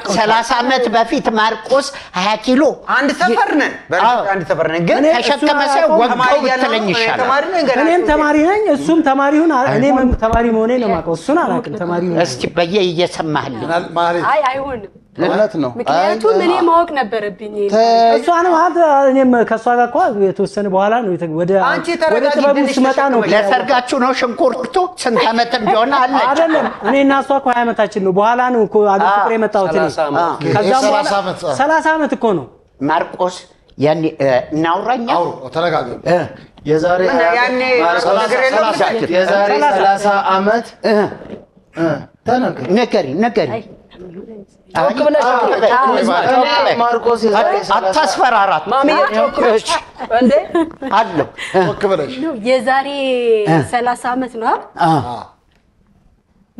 Speaker 2: 30 ዓመት በፊት ማርቆስ 20 ኪሎ
Speaker 8: አንድ ሰፈር ነን። አንድ ሰፈር ነን ግን
Speaker 2: ተሸከመ ሰው ወጋው ብትለኝ ይሻላል።
Speaker 9: እኔም ተማሪ ነኝ እሱም ተማሪውን እኔም ተማሪ መሆኔ ነው የማውቀው። እሱን አላውቅም ተማሪ ነው።
Speaker 2: እስቲ በየ እየሰማህልኝ
Speaker 3: አይ አይሆንም
Speaker 4: እውነት ነው።
Speaker 3: ምክንያቱም እኔ ማወቅ ነበረብኝ።
Speaker 9: እሷን ማለት እኔም ከሷ ጋር እኮ የተወሰነ በኋላ ነው ወደ ጥበቡ ስመጣ ነው።
Speaker 2: ለሰርጋችሁ ነው ሽንኩርቱ ስንት ዓመት እንደሆነ አለ
Speaker 9: አይደለም። እኔ እና እሷ እኮ 20 ዓመታችን ነው። በኋላ ነው እኮ አገር ፍቅር የመጣሁት እኔ። ከዛ በኋላ 30 ዓመት እኮ ነው
Speaker 2: ማርቆስ። ያኔ እናውራኛ
Speaker 1: ተነጋገሩ።
Speaker 4: የዛሬ
Speaker 8: ያኔ
Speaker 4: የዛሬ 30 ዓመት
Speaker 2: ነገሪ
Speaker 4: ማርቆስ
Speaker 2: አታስፈራራት
Speaker 3: እንዴ
Speaker 2: አለው
Speaker 3: የዛሬ 30 ዓመት ነው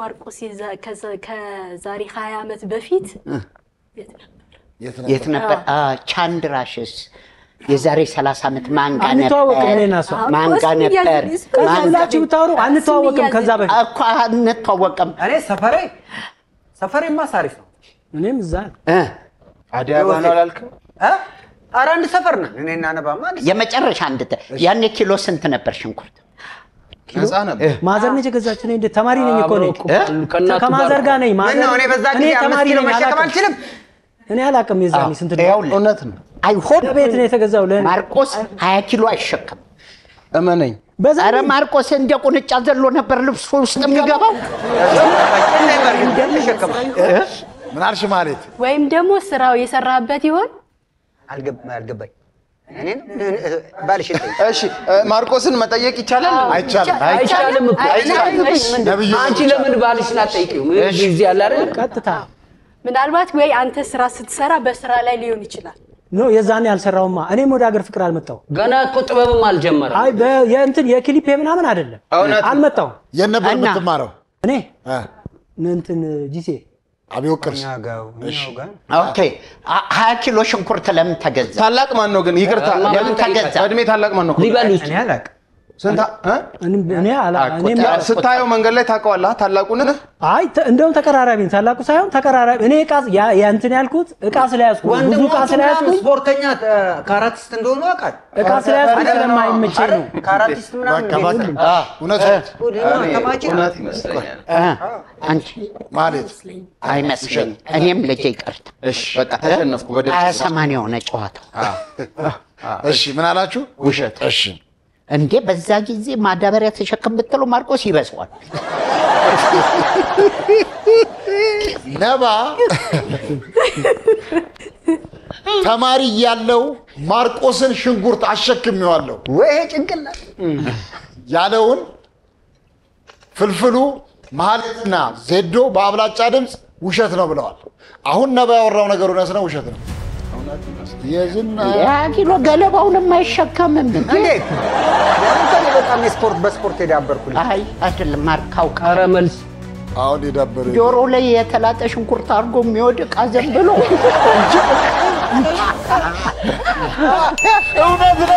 Speaker 3: ማርቆስ። ከዛሬ 20 ዓመት በፊት
Speaker 2: የት ነበር? ቻንድራሽስ የዛሬ 30 ዓመት ማንጋ ነበር። ማንጋ ነበር።
Speaker 9: ማንጋችሁ ብታወሩ አንተዋወቅም። ከዛ በፊት
Speaker 2: እኮ አንተዋወቅም።
Speaker 8: እኔ ሰፈሬማ ሳሪፍ ነው።
Speaker 9: እኔም እዛ
Speaker 4: አዲያባ ነው አላልክም?
Speaker 8: ኧረ አንድ ሰፈር ነን እኔና ነባማ።
Speaker 2: የመጨረሻ ያኔ ኪሎ ስንት ነበር ሽንኩርት?
Speaker 4: ነፃ ነበር።
Speaker 9: ማዘር ነች የገዛችኝ። እንደ ተማሪ ነኝ እኮ ነኝ። ከማዘር ጋር ነኝ።
Speaker 8: ማዘር እኔ በዛ ጊዜ 5 ኪሎ መሸከም አልችልም።
Speaker 9: እኔ አላውቅም የዛኔ ስንት ነው።
Speaker 4: እውነት ነው።
Speaker 2: አይሆን
Speaker 9: ቤት ነው የተገዛው።
Speaker 2: ማርቆስ 20 ኪሎ አይሸከም።
Speaker 4: እመነኝ።
Speaker 2: ኧረ ማርቆስ እንደ ቁንጫ ዘሎ ነበር ልብሱ ውስጥ የሚገባው።
Speaker 1: ምን አልሽ ማለት?
Speaker 3: ወይም ደግሞ ስራው የሰራበት ይሆን?
Speaker 8: አልገባኝ። እኔን ባልሽ
Speaker 4: እሺ ማርቆስን መጠየቅ ይቻላል?
Speaker 5: አይቻልም እኮ
Speaker 1: ነብዩ
Speaker 5: አንቺ ለምን ባልሽን አትጠይቂውም? ጊዜ አለ አይደል?
Speaker 9: ቀጥታ
Speaker 3: ምናልባት ወይ አንተ ስራ ስትሰራ በስራ ላይ ሊሆን ይችላል።
Speaker 9: ነው የዛኔ አልሰራውማ። እኔም ወደ ሀገር ፍቅር አልመጣው።
Speaker 5: ገና እኮ ጥበብም አልጀመረም።
Speaker 9: አይ የእንትን የክሊፕ ምናምን አይደለም አልመጣው።
Speaker 1: የነበር የምትማረው
Speaker 9: እኔ እንትን ጂሴ
Speaker 1: አብዮት ቅርስ።
Speaker 2: ኦኬ 20 ኪሎ ሽንኩርት ለምን ተገዛ?
Speaker 4: ታላቅ ማን ነው ግን? ይቅርታ
Speaker 2: ለምን ተገዛ?
Speaker 4: እድሜ ታላቅ ማን ነው?
Speaker 5: ሊበሉት
Speaker 8: እኔ አላውቅም።
Speaker 9: እኔ
Speaker 4: ስታየው መንገድ ላይ ታውቀዋለህ ታላቁን?
Speaker 9: አይ እንደውም ተቀራራቢ ታላቁ ሳይሆን ተቀራራቢ። እኔ እቃ ያንተን ያልኩት እቃ ስለያዝኩ ብዙ እቃ ስለያዝኩ
Speaker 8: ስፖርተኛ ካራቲስት እንደሆነ አውቃለሁ።
Speaker 9: እቃ ስለያዝኩ ስለማይመቸኝ ነው።
Speaker 8: ካራቲስት ምናምን
Speaker 1: እውነት
Speaker 4: እውነት ይመስለኛል።
Speaker 2: አንቺ
Speaker 1: ማለት
Speaker 2: አይመስለኝም። እኔም ልጄ ይቀርታ።
Speaker 4: እሺ በቃ ተሸነፍኩ። በደምብ
Speaker 2: 28 የሆነ ጨዋታው።
Speaker 1: እሺ ምን አላችሁ?
Speaker 4: ውሸት።
Speaker 1: እሺ
Speaker 2: እንዴ በዛ ጊዜ ማዳበሪያ ተሸክም ብትለው ማርቆስ ይበስዋል።
Speaker 1: ነባ ተማሪ ያለው ማርቆስን ሽንኩርት አሸክሜዋለሁ
Speaker 8: ወይ ጭንቅላት
Speaker 1: ያለውን ፍልፍሉ ማህሌትና ዜዶ በአብላጫ ድምፅ ውሸት ነው ብለዋል። አሁን ነባ ያወራው ነገር እውነት ነው ውሸት ነው? የዝና
Speaker 2: ያ ኪሎ ገለባውንም አይሸከምም እንዴ?
Speaker 8: ያንተ በጣም በስፖርት የዳበርኩ።
Speaker 2: አይ አይደለም ማርካው
Speaker 5: ኧረ መልስ
Speaker 1: አሁን የዳበረ
Speaker 2: ጆሮ ላይ የተላጠ ሽንኩርት አድርጎ የሚወድቅ አዘን ብሎ
Speaker 1: እውነት ነው።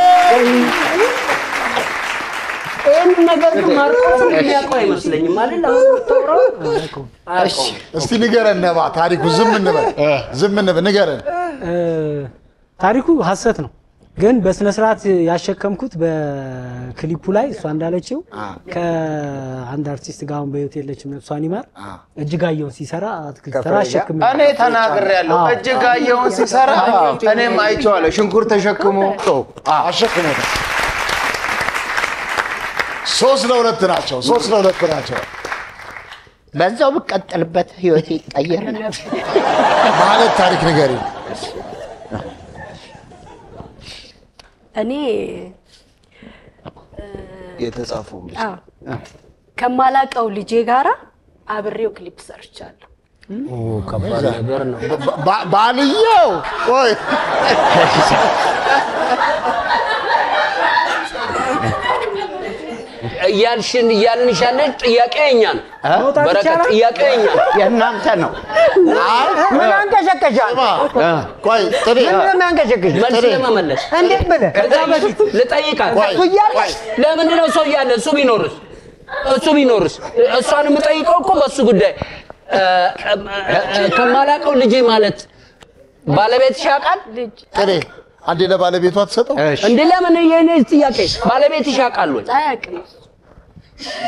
Speaker 5: ይሄን ነገር ማርቆስ የሚያውቀው አይመስለኝም ማለት ነው። ተውራው
Speaker 2: እሺ
Speaker 1: እስቲ ንገረን ነባ ታሪኩ። ዝም እንበል ንገረን።
Speaker 9: ታሪኩ ሐሰት ነው ግን በስነ ስርዓት ያሸከምኩት በክሊፑ ላይ እሷ እንዳለችው ከአንድ አርቲስት ጋር አሁን በህይወት የለችም ነፍሷን ይማር እጅጋየሁን ሲሰራ አትክልት ተራ አሸክም
Speaker 4: እኔ ተናግሬያለሁ። እጅጋየሁን ሲሰራ እኔም አይቼዋለሁ። ሽንኩርት ተሸክሞ
Speaker 1: አሸክሞታል። 3-2 ናቸው። 3-2 ናቸው።
Speaker 2: በዛው ብቀጥልበት ህይወቴ ይቀየር ነበር
Speaker 1: ማለት ታሪክ ንገሪ።
Speaker 3: እኔ
Speaker 4: የተጻፉ
Speaker 3: ከማላቀው ልጄ ጋራ አብሬው ክሊፕ ሰርቻለሁ።
Speaker 5: ከባድ ነገር ነው።
Speaker 1: ባልየው ቆይ
Speaker 5: እያልን ያለን ጥያቄ የኛ ነው። በረከት ጥያቄ የኛ ነው።
Speaker 2: የእናንተ ነው።
Speaker 8: ምን አንቀሸቀሻል?
Speaker 1: ቆይ ጥሪ
Speaker 8: ምን አንቀሸቀሽ?
Speaker 5: መልስ ለመመለስ
Speaker 8: እንዴት ብለህ
Speaker 5: ከዛ በፊት ልጠይቃት።
Speaker 8: እሱ እያለ
Speaker 5: ለምንድን ነው ሰው እያለ እሱ ቢኖርስ እሷን የምጠይቀው እኮ በሱ ጉዳይ ከማላውቀው ልጄ ማለት ባለቤትሽ ያውቃል?
Speaker 1: ጥሪ አንዴ ለባለቤቷ ተሰጠው
Speaker 5: እንዴ? ለምን የኔ ጥያቄ ባለቤትሽ ያውቃል ወይ?
Speaker 3: አያውቅም።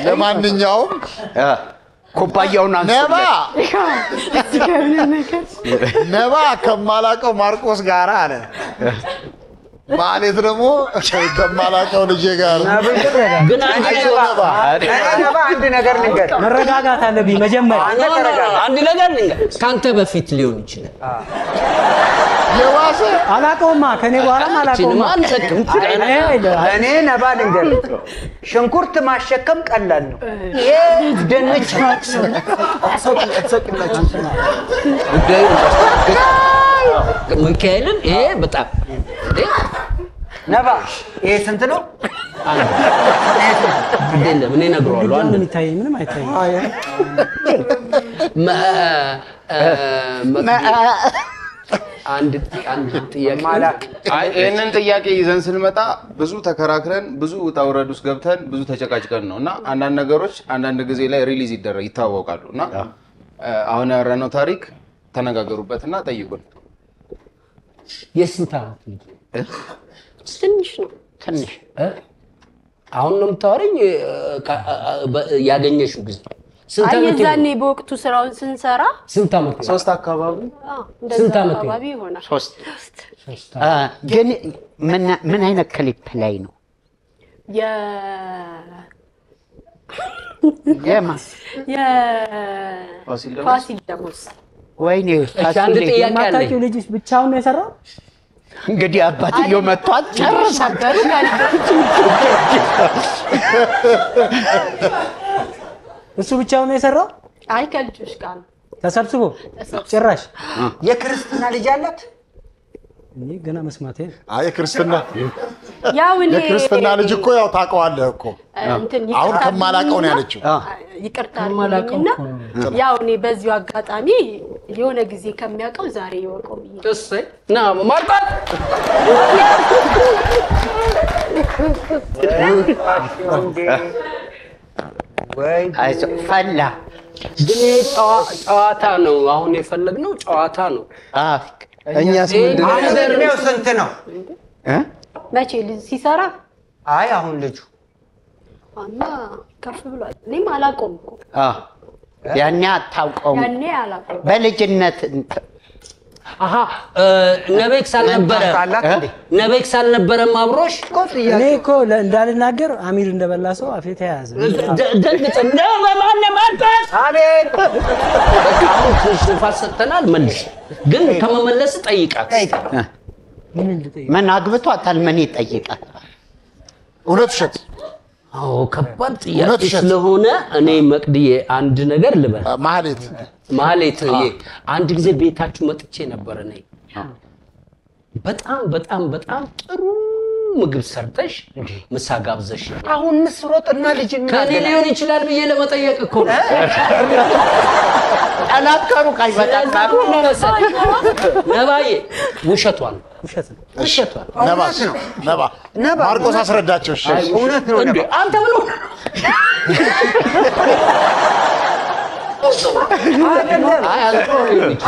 Speaker 1: ለማንኛውም
Speaker 2: ኩባያውን
Speaker 1: ነባ ከማላውቀው ማርቆስ ጋር አለ ማለት ደግሞ ከማላውቀው ልጄ ጋር
Speaker 5: ግን
Speaker 8: ነባ አንድ ነገር ልንገር።
Speaker 9: መረጋጋት አለብኝ መጀመሪያ።
Speaker 5: አንድ ነገር ልንገር፣ ካንተ በፊት ሊሆን ይችላል።
Speaker 1: የዋሰ
Speaker 9: አላውቀውማ ከኔ በኋላም አላውቀውማ።
Speaker 8: እኔ ነባ ልንገር፣ ሽንኩርት ማሸከም ቀላል ነው። ይሄ ድንች
Speaker 5: ሚካኤልን ይሄ በጣም
Speaker 8: ነባ ይሄ ስንት ነው?
Speaker 5: አይደለም እኔ እነግረዋለሁ።
Speaker 9: አንድ የሚታየኝ ምንም አይታየኝ።
Speaker 5: አንድ ጥያቄ
Speaker 4: ይሄንን ጥያቄ ይዘን ስንመጣ ብዙ ተከራክረን ብዙ ውጣ ውረድ ውስጥ ገብተን ብዙ ተጨቃጭቀን ነው እና አንዳንድ ነገሮች አንዳንድ ጊዜ ላይ ሪሊዝ ይታወቃሉ እና አሁን ያወራነው ታሪክ ተነጋገሩበትና ጠይቁን።
Speaker 5: የስንት ዓመት ልጅ?
Speaker 3: ትንሽ ነው።
Speaker 2: ትንሽ
Speaker 5: አሁን ነው የምታወሪኝ? ያገኘሽው ጊዜ ስንት ዓመት?
Speaker 3: የዛኔ በወቅቱ ስራውን ስንሰራ
Speaker 5: ስንት ዓመት?
Speaker 4: 3 አካባቢ
Speaker 5: ስንት ዓመት
Speaker 3: አካባቢ ይሆናል።
Speaker 2: 3 ግን ምን አይነት ክሊፕ ላይ ነው?
Speaker 3: ፋሲል ደሞዝ
Speaker 2: ወይኔ
Speaker 5: አንድ ጥያቄ አለ።
Speaker 9: የማታውቂው ልጅስ ብቻውን ነው የሰራው?
Speaker 2: እንግዲህ አባትየው መጥቷል ጨርሳል።
Speaker 9: እሱ ብቻውን ነው የሰራው?
Speaker 3: አይ ከልጆች ጋር ነው
Speaker 9: ተሰብስቦ ጭራሽ።
Speaker 8: የክርስትና ልጅ አላት?
Speaker 9: እኔ ገና መስማቴ ነው።
Speaker 1: አይ ክርስትና
Speaker 3: ያው እኔ
Speaker 1: የክርስትና ልጅ እኮ ያው ታውቀዋለህ እኮ አሁን ከማላውቀው ነው ያለችው።
Speaker 3: ይቅርታ አድርጉልኝና ያው እኔ በዚሁ አጋጣሚ የሆነ ጊዜ ከሚያውቀው ዛሬ ይወቀው ብዬ
Speaker 5: እሰይ ና ማርቆስ
Speaker 2: ፈላ
Speaker 5: ግን ጨዋታ ነው። አሁን የፈለግነው ጨዋታ ነው።
Speaker 4: እኛስ ምንድን ነው?
Speaker 8: አሁን እድሜው ስንት ነው?
Speaker 3: መቼ ልጅ ሲሰራ?
Speaker 8: አይ አሁን ልጁ
Speaker 3: እና ከፍ ብሏል። እኔም አላውቀውም እኮ
Speaker 2: ያኔ አታውቀውም?
Speaker 3: ያኔ አላውቀውም።
Speaker 2: በልጅነት
Speaker 5: አሃ ነቤክስ አልነበረም አብሮሽ?
Speaker 9: እኔ እኮ እንዳልናገር አሚር እንደበላ ሰው አፌ ተያዘ።
Speaker 5: ደንግጥ ነው ማን ማርቆስ
Speaker 8: አቤት።
Speaker 5: አሁን ሽፋን ሰጥተናል። መልስ ግን ከመመለስ ጠይቃት።
Speaker 2: ምን አግብቷታል? ምን ይጠይቃል?
Speaker 1: እውነት ውሸት?
Speaker 5: አዎ ከባድ ጥያቄ ስለሆነ እኔ መቅድዬ አንድ ነገር ልበል። ማህሌት አንድ ጊዜ ቤታችሁ መጥቼ ነበር። እኔ በጣም ጥሩ ምግብ ሰርተሽ ምሳ ጋብዘሽ
Speaker 8: አሁን ምስሮጥና ልጅ
Speaker 5: ከኔ ሊሆን ይችላል ብዬ ለመጠየቅ እኮ ነው።
Speaker 2: አላቀሩ ካይበጣጣሩ
Speaker 5: ነባዬ ውሸቷን
Speaker 1: ነባ ማርቆስ አስረዳቸው። እሺ
Speaker 8: እውነት ነው ነባ።
Speaker 5: አንተ ብሎ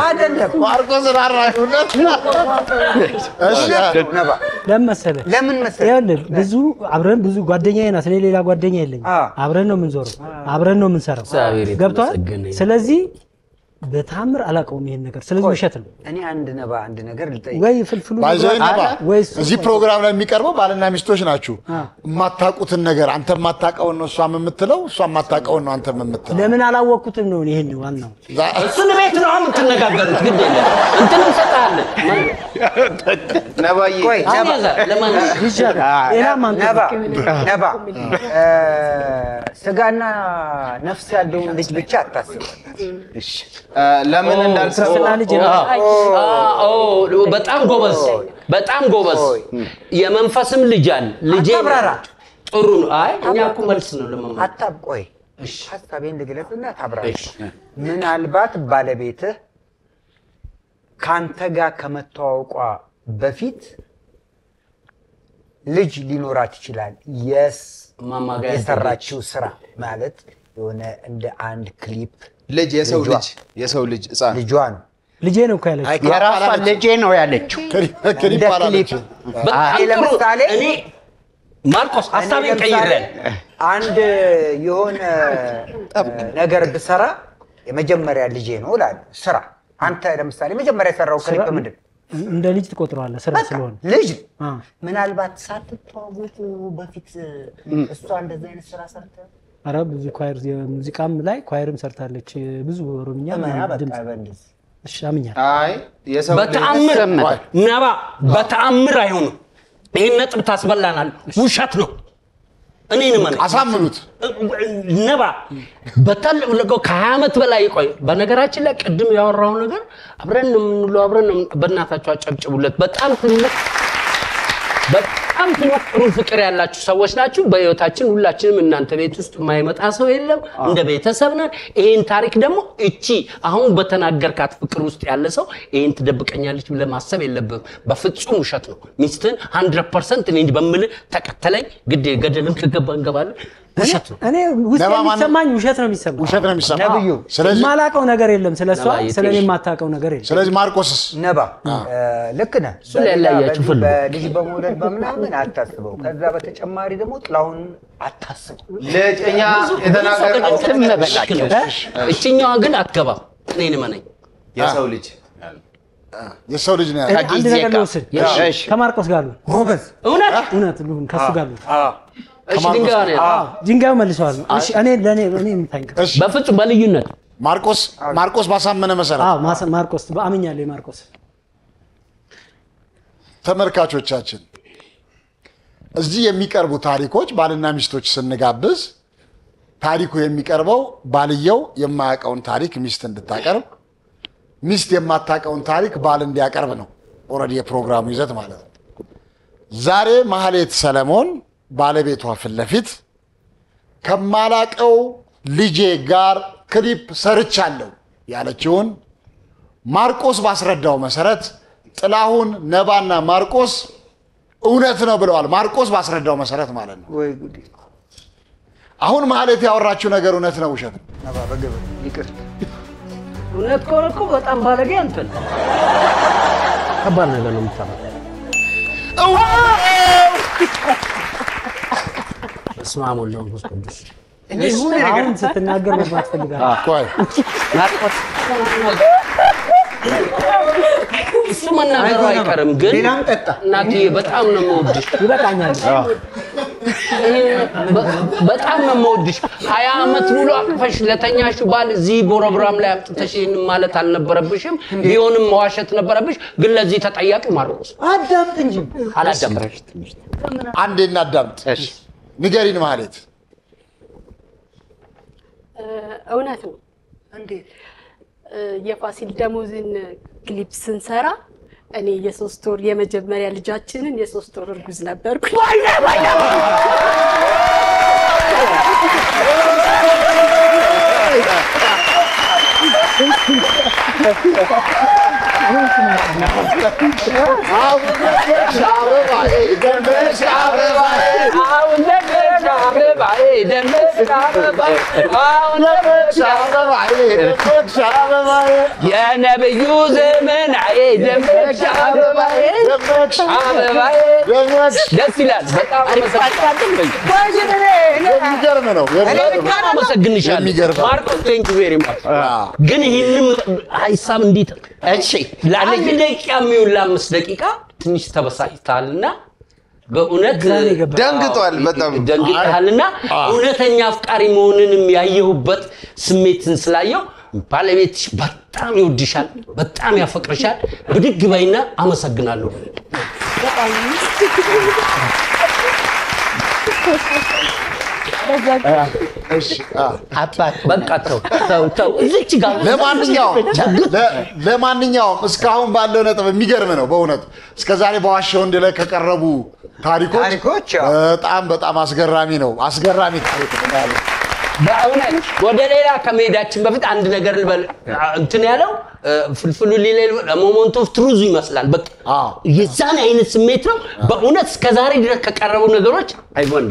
Speaker 8: አይደለም
Speaker 1: ማርቆስ ራራዩነት እሺ
Speaker 8: ነባ
Speaker 9: ለምን መሰለህ? ይኸውልህ አብረን ብዙ ጓደኛዬ ናት። እኔ ሌላ ጓደኛ የለኝም። አብረን ነው የምንዞረው፣ አብረን ነው የምንሰራው። ገብቶሃል? ስለዚህ በታምር አላውቀውም ይሄን ነገር። ስለዚህ ውሸት ነው።
Speaker 8: እኔ አንድ ነገር ልጠይቅ
Speaker 9: ወይ ፍልፍሉ
Speaker 1: እዚህ ፕሮግራም ላይ የሚቀርበው ባልና ሚስቶች ናችሁ። የማታውቁትን ነገር አንተ የማታውቀውን ነው እሷም የምትለው፣ እሷ የማታውቀውን ነው አንተ የምትለው።
Speaker 9: ለምን አላወቅኩትም ነው ይሄን ዋናው።
Speaker 5: እሱን ቤት ነው የምትነጋገሩት። ግድ የለም እንትን እንሰጣለን።
Speaker 4: ነባዬ
Speaker 8: ነባ ስጋና ነፍስ ያለውን ልጅ ብቻ አታስብ።
Speaker 4: እሺ ለምን እንዳልከው
Speaker 5: በጣም ጎበዝ የመንፈስም ልጅ አለ። ልጄ ጥሩ ነው አይ እኛ እኮ መልስ ነው ለማማ
Speaker 8: አታቆይ ሐሳቤን ልግለጽና ታብራሽ ምናልባት ባለቤትህ ካንተ ጋር ከመተዋወቋ በፊት ልጅ ሊኖራት ይችላል
Speaker 5: ማማጋ
Speaker 8: የሰራችው ስራ ማለት የሆነ እንደ አንድ ክሊፕ
Speaker 4: ልጅ የሰው ልጅ ህፃን
Speaker 8: ልጇ ነው
Speaker 9: ልጄ ነው እኮ ያለችው
Speaker 2: የራሷ ልጄ ነው ያለችው
Speaker 1: ክሊፕ አላለች
Speaker 8: ለምሳሌ
Speaker 5: እኔ ማርቆስ ሐሳቤን ቀይረን
Speaker 8: አንድ የሆነ ነገር ብሰራ የመጀመሪያ ልጄ ነው ላል ስራ አንተ ለምሳሌ መጀመሪያ የሰራው ክሊፕ ምንድን
Speaker 9: እንደ ልጅ ትቆጥረዋለህ ስራ ስለሆነ
Speaker 8: ልጅ ምናልባት ሳትተዋወቁ በፊት እሷ እንደዛ አይነት ስራ ሰርተ
Speaker 9: አረ ብዙ ኳየር ሙዚቃም ላይ ኳየርም ሰርታለች ብዙ ኦሮምኛ
Speaker 8: በእንደዚህ
Speaker 9: እሺ አምኛል
Speaker 4: አይ የሰው
Speaker 5: በተአምር ነባ በተአምር አይሆንም ይሄን ነጥብ ታስበላናል ውሸት ነው እኔን ማን
Speaker 1: አሳምኑት
Speaker 5: ነባ በታለቀው ከ20 ዓመት በላይ ቆይ በነገራችን ላይ ቅድም ያወራው ነገር አብረን ነው የምንለው አብረን ነው በእናታችሁ አጨብጭቡለት በጣም ጥሩ ፍቅር ያላችሁ ሰዎች ናችሁ በህይወታችን ሁላችንም እናንተ ቤት ውስጥ የማይመጣ ሰው የለም እንደ ቤተሰብ ነን ይሄን ታሪክ ደግሞ እቺ አሁን በተናገርካት ፍቅር ውስጥ ያለ ሰው ይሄን ትደብቀኛለች ብለ ማሰብ የለብም በፍጹም ውሸት ነው ሚስትን 100% እኔ በመል ተከተለኝ ግድ ገደልም ከገባ እንገባለን ውሸት ነው
Speaker 9: እኔ ውስጥ የሚሰማኝ ውሸት ነው የሚሰማኝ
Speaker 8: ነብዩ
Speaker 1: ስለዚህ
Speaker 9: ማላቀው ነገር የለም ስለሷ ስለኔ ማታቀው ነገር የለም
Speaker 1: ስለዚህ ማርቆስስ
Speaker 8: ነባ ልክ ነህ በልጅ በመውለድ በምናምን አታስበው ከዛ በተጨማሪ ደግሞ ጥላሁን አታስበው
Speaker 4: ለጨኛ የተናገረው
Speaker 5: እቺኛዋ ግን አትገባም እኔን ማነኝ
Speaker 1: የሰው ልጅ ነው
Speaker 9: አንድ ነገር ልወስድ ከማርቆስ ጋር ነው
Speaker 8: ጎበዝ
Speaker 9: እውነት ልሁን ከሱ ጋር ነው
Speaker 5: እሺ
Speaker 9: ድንጋዩ መልሰዋል እሺ እኔ የምታንቀ
Speaker 5: በፍጹም በልዩነት
Speaker 1: ማርቆስ ባሳመነ መሰረት
Speaker 9: ማርቆስ በአምኛለሁ ማርቆስ
Speaker 1: ተመልካቾቻችን እዚህ የሚቀርቡ ታሪኮች ባልና ሚስቶች ስንጋብዝ ታሪኩ የሚቀርበው ባልየው የማያውቀውን ታሪክ ሚስት እንድታቀርብ ሚስት የማታውቀውን ታሪክ ባል እንዲያቀርብ ነው ኦሬዲ የፕሮግራሙ ይዘት ማለት ነው ዛሬ ማህሌት ሰለሞን ባለቤቷ ፍለፊት ከማላቀው ልጄ ጋር ክሊፕ ሰርቻለሁ ያለችውን ማርቆስ ባስረዳው መሰረት ጥላሁን ነባና ማርቆስ እውነት ነው ብለዋል ማርቆስ ባስረዳው መሰረት ማለት ነው
Speaker 8: ወይ ጉዲ
Speaker 1: አሁን ማህሌት ያወራችው ነገር እውነት ነው ውሸት ነው
Speaker 8: ነባ በገበ ይቅር
Speaker 5: እውነት ከሆነ በጣም ባለጌ አንተ ከባድ ነገር ነው የምታወራው እስማሙ ለምስ ቅዱስ
Speaker 9: አሁን ስትናገር መስማት ፈልጋለሁ
Speaker 1: ቆይ
Speaker 2: ማርቆስ
Speaker 5: እሱ መናገሩ አይቀርም ግን
Speaker 8: ሌላም ጠጣ
Speaker 5: እናቴ በጣም ነው የምወድሽ
Speaker 9: ይበቃኛል
Speaker 5: በጣም ነው የምወድሽ 20 ዓመት ሙሉ አቅፈሽ ለተኛሽ ባል እዚህ ፕሮግራም ላይ አምጥተሽ ማለት አልነበረብሽም ቢሆንም መዋሸት ነበረብሽ ግን ለዚህ ተጠያቂ ማርቆስ
Speaker 8: አዳምጥ እንጂ
Speaker 5: አላዳምጥሽ
Speaker 1: አንዴ እናዳምጥ እሺ ንገሪን ማህሌት
Speaker 3: እውነት ነው እንዴት የፋሲል ደሞዝን ክሊፕ ስንሰራ እኔ የ3 ወር የመጀመሪያ ልጃችንን የ3 ወር እርጉዝ ነበርኩ
Speaker 7: የነብዩ ዘመን ደመቅ አበባዬ ደስ ይላል በጣም
Speaker 1: የሚገርም ነው
Speaker 5: አመሰግንሻለሁ ማርቆስ ቴንክ ዩ ቬሪ ማች ግን ይሄንን ሐሳብ እንዴት እሺ ለአንድ ደቂቃ የሚውል ለ5 ደቂቃ ትንሽ ተበሳጭታልና በእውነት
Speaker 4: ደንግጧል በጣም
Speaker 5: ደንግጣልና እውነተኛ አፍቃሪ መሆንንም ያየሁበት ስሜትን ስላየው ባለቤትሽ በጣም ይወድሻል በጣም ያፈቅርሻል ብድግ በይና አመሰግናለሁ
Speaker 1: እሺ
Speaker 2: አባት
Speaker 5: በቃ ተው እዚች ጋር
Speaker 1: ለማንኛውም እስካሁን ባለው ነጥብ የሚገርም ነው በእውነት እስከዛሬ በዋሻው እንደ ላይ ከቀረቡ ታሪኮች በጣም አስገራሚ ነው። አስገራሚ ታሪክ ነው።
Speaker 5: በእውነት ወደ ሌላ ከመሄዳችን በፊት አንድ ነገር ልበል። እንትን ያለው ፍልፍሉ ሊሌል ሞመንት ኦፍ ትሩዝ ይመስላል። በቃ የዛን አይነት ስሜት ነው በእውነት እስከዛሬ ድረስ ከቀረቡ ነገሮች አይወንደ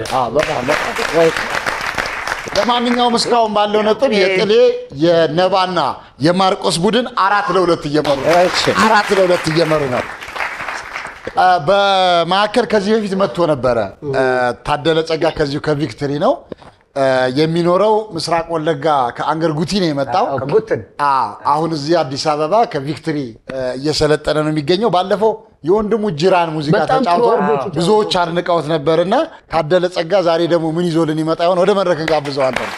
Speaker 1: ለማንኛውም እስካሁን ባለው ነጥብ የጥሌ የነባና የማርቆስ ቡድን 4-2 እየመሩ ነው። በማዕከል ከዚህ በፊት መጥቶ ነበረ ታደለ ጸጋ ከዚሁ ከቪክቶሪ ነው የሚኖረው። ምስራቅ ወለጋ ከአንገር ጉቲ ነው የመጣው። አሁን እዚህ አዲስ አበባ ከቪክቶሪ እየሰለጠነ ነው የሚገኘው። ባለፈው የወንድሙ ጅራን ሙዚቃ ተጫውቶ ብዙዎች አድንቀውት ነበርና ታደለ ጸጋ ዛሬ ደግሞ ምን ይዞልን ይመጣ ይሆን? ወደ መድረክ እንጋብዘዋለን።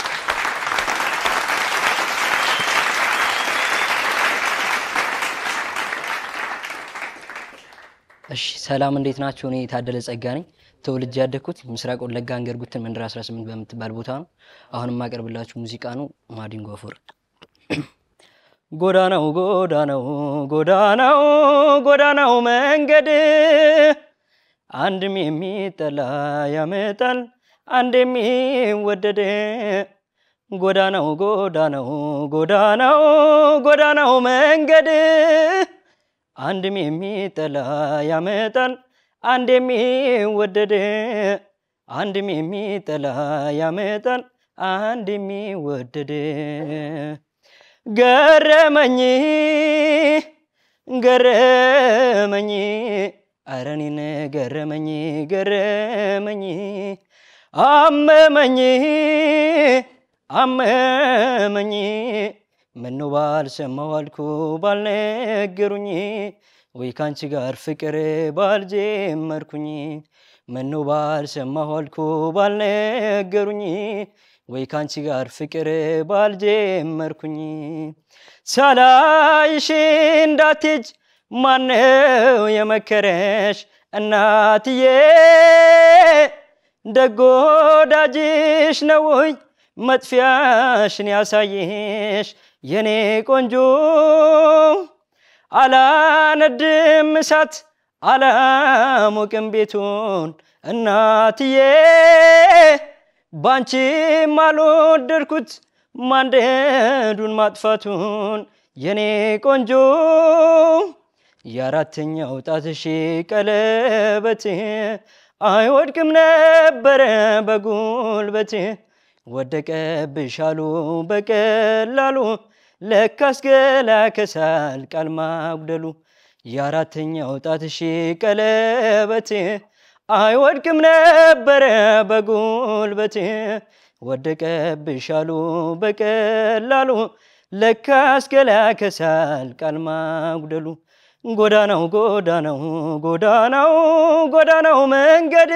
Speaker 10: እሺ ሰላም እንዴት ናችሁ? እኔ ታደለ ጸጋ ነኝ። ተወልጄ ያደግኩት ምስራቅ ወለጋ አንገር ጉትን መንደር 18 በምትባል ቦታ ነው። አሁንም ማቀርብላችሁ ሙዚቃ ነው ማዲንጎ አፈወርቅ። ጎዳናው መንገድ አንድም የሚጠላ ያመጣል አንድ የሚወደድ ጎዳናው መንገድ አንድም የሚጠላ ያመጣል አንድ የሚወደድ አንድም የሚጠላ ያመጣል አንድ የሚወደድ ገረመኝ ኧረ እኔን ገረመኝ አመመኝ ምነው ባልሰማሁ አልኩ ባልነገሩኝ ወይ ካንቺ ጋር ፍቅር ባልጀመርኩኝ ምነው ባልሰማሁ አልኩ ባልነገሩኝ ወይ ካንቺ ጋር ፍቅር ባልጀመርኩኝ ሳላይሽ እንዳትሄጂ ማነው የመከረሽ እናትዬ ደግ ወዳጅሽ ነው መጥፊያሽን ያሳየሽ የኔ ቆንጆ አላነድም እሳት አላሞቅም ቤቱን እናትዬ ባንቺም አልወደድኩት ማንደዱን ማጥፋቱን የኔ ቆንጆ የአራተኛው ጣትሽ ቀለበት አይወድቅም ነበረ በጉልበት ወደቀብሽ አሉ በቀላሉ ለካስ ገላ ከሳል ቃል ማጉደሉ የአራተኛው ጣትሽ ቀለበት አይወድቅም ነበረ በጉልበት ወደቀብሽ አሉ በቀላሉ ለካስ ገላ ከሳል ቃል ማጉደሉ ጎዳናው መንገድ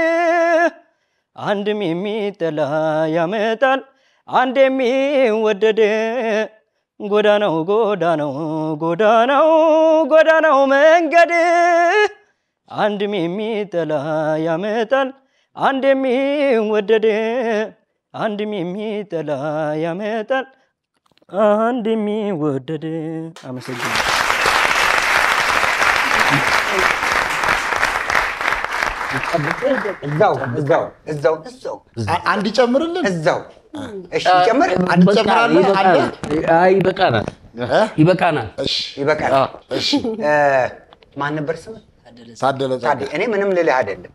Speaker 10: አንድም የሚጠላ ያመጣል አንድ የሚወደድ ጎዳናው መንገድ አንድም የሚጠላ ያመጣል አንድ የሚወደድ አንድም የሚጠላ ያመጣል አንድ የሚወደድ። አመሰግናለሁ።
Speaker 8: እዛው
Speaker 1: አንድ ይጨምርልን።
Speaker 8: እዛው እሺ ጨምር።
Speaker 1: አንድ ጨምራለህ።
Speaker 5: አይ ይበቃናል።
Speaker 8: እሺ ማን ነበር ስምህ?
Speaker 1: ታደለ።
Speaker 8: እኔ ምንም ልልህ አይደለም።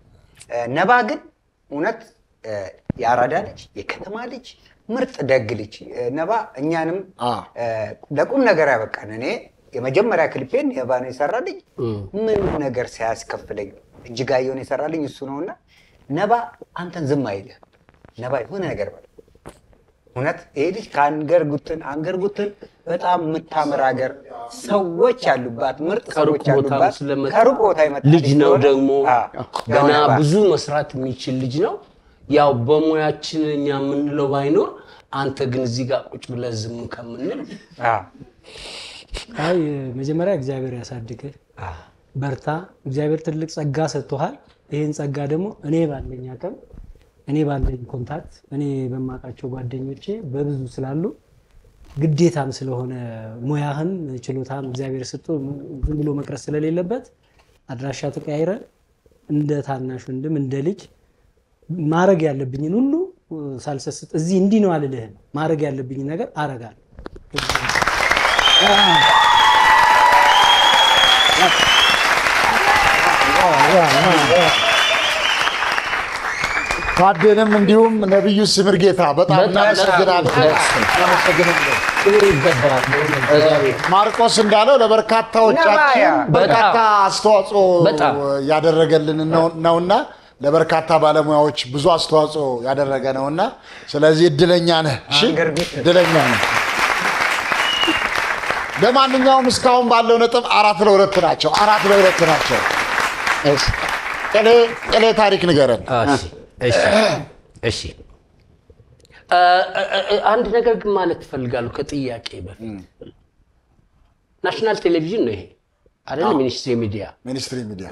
Speaker 8: ነባ ግን እውነት የአራዳ ልጅ የከተማ ልጅ ምርጥ ደግ ልጅ ነባ እኛንም ለቁም ነገር ያበቃን። እኔ የመጀመሪያ ክሊፔን ነባን የሰራልኝ ምን ነገር ሳያስከፍለኝ እጅጋየውን የሰራልኝ እሱ ነውና ነባ አንተን ዝም አይልህ። ነባ የሆነ ነገር በል እውነት ይሄ ልጅ ከአንገር ጉትን በጣም የምታምር ሀገር ሰዎች ያሉባት ምርጥ ሰዎች ያሉባት ከሩቅ ቦታ ይመጣ
Speaker 5: ልጅ ነው። ደግሞ ገና ብዙ መስራት የሚችል ልጅ ነው። ያው በሙያችን እኛ የምንለው ባይኖር አንተ ግን እዚህ ጋር ቁጭ ብለህ ዝም ከምንል
Speaker 9: አይ መጀመሪያ እግዚአብሔር ያሳድግህ፣ በርታ። እግዚአብሔር ትልቅ ጸጋ ሰጥቶሃል። ይሄን ጸጋ ደግሞ እኔ ባለኝ አቅም እኔ ባለኝ ኮንታክት እኔ በማውቃቸው ጓደኞቼ በብዙ ስላሉ ግዴታም ስለሆነ ሙያህም ችሎታም እግዚአብሔር ሰጥቶ ዝም ብሎ መቅረስ ስለሌለበት አድራሻ ተቀያይረን እንደ ታናሽ ወንድም እንደ ልጅ ማረግ ያለብኝን ሁሉ ሳልሰስት እዚህ እንዲህ ነው አልልህም ማረግ ያለብኝ ነገር አረጋለሁ
Speaker 1: ታደለም እንዲሁም ነብዩ ስምርጌታ በጣም እናመሰግናለን። ማርቆስ እንዳለው ለበርካታዎቻችን በርካታ አስተዋጽኦ ያደረገልን ነውና ለበርካታ ባለሙያዎች ብዙ አስተዋጽኦ ያደረገ ነውና ስለዚህ እድለኛ ነህ። እሺ እድለኛ ነህ። ለማንኛውም እስካሁን ባለው ነጥብ 4-2 ናቸው። 4-2 ናቸው። እሺ ታሪክ ንገረን።
Speaker 5: እሺ አንድ ነገር ግን ማለት ፈልጋለሁ ከጥያቄ በፊት ናሽናል ቴሌቪዥን ነው ይሄ አይደል? ሚኒስትሪ ሚዲያ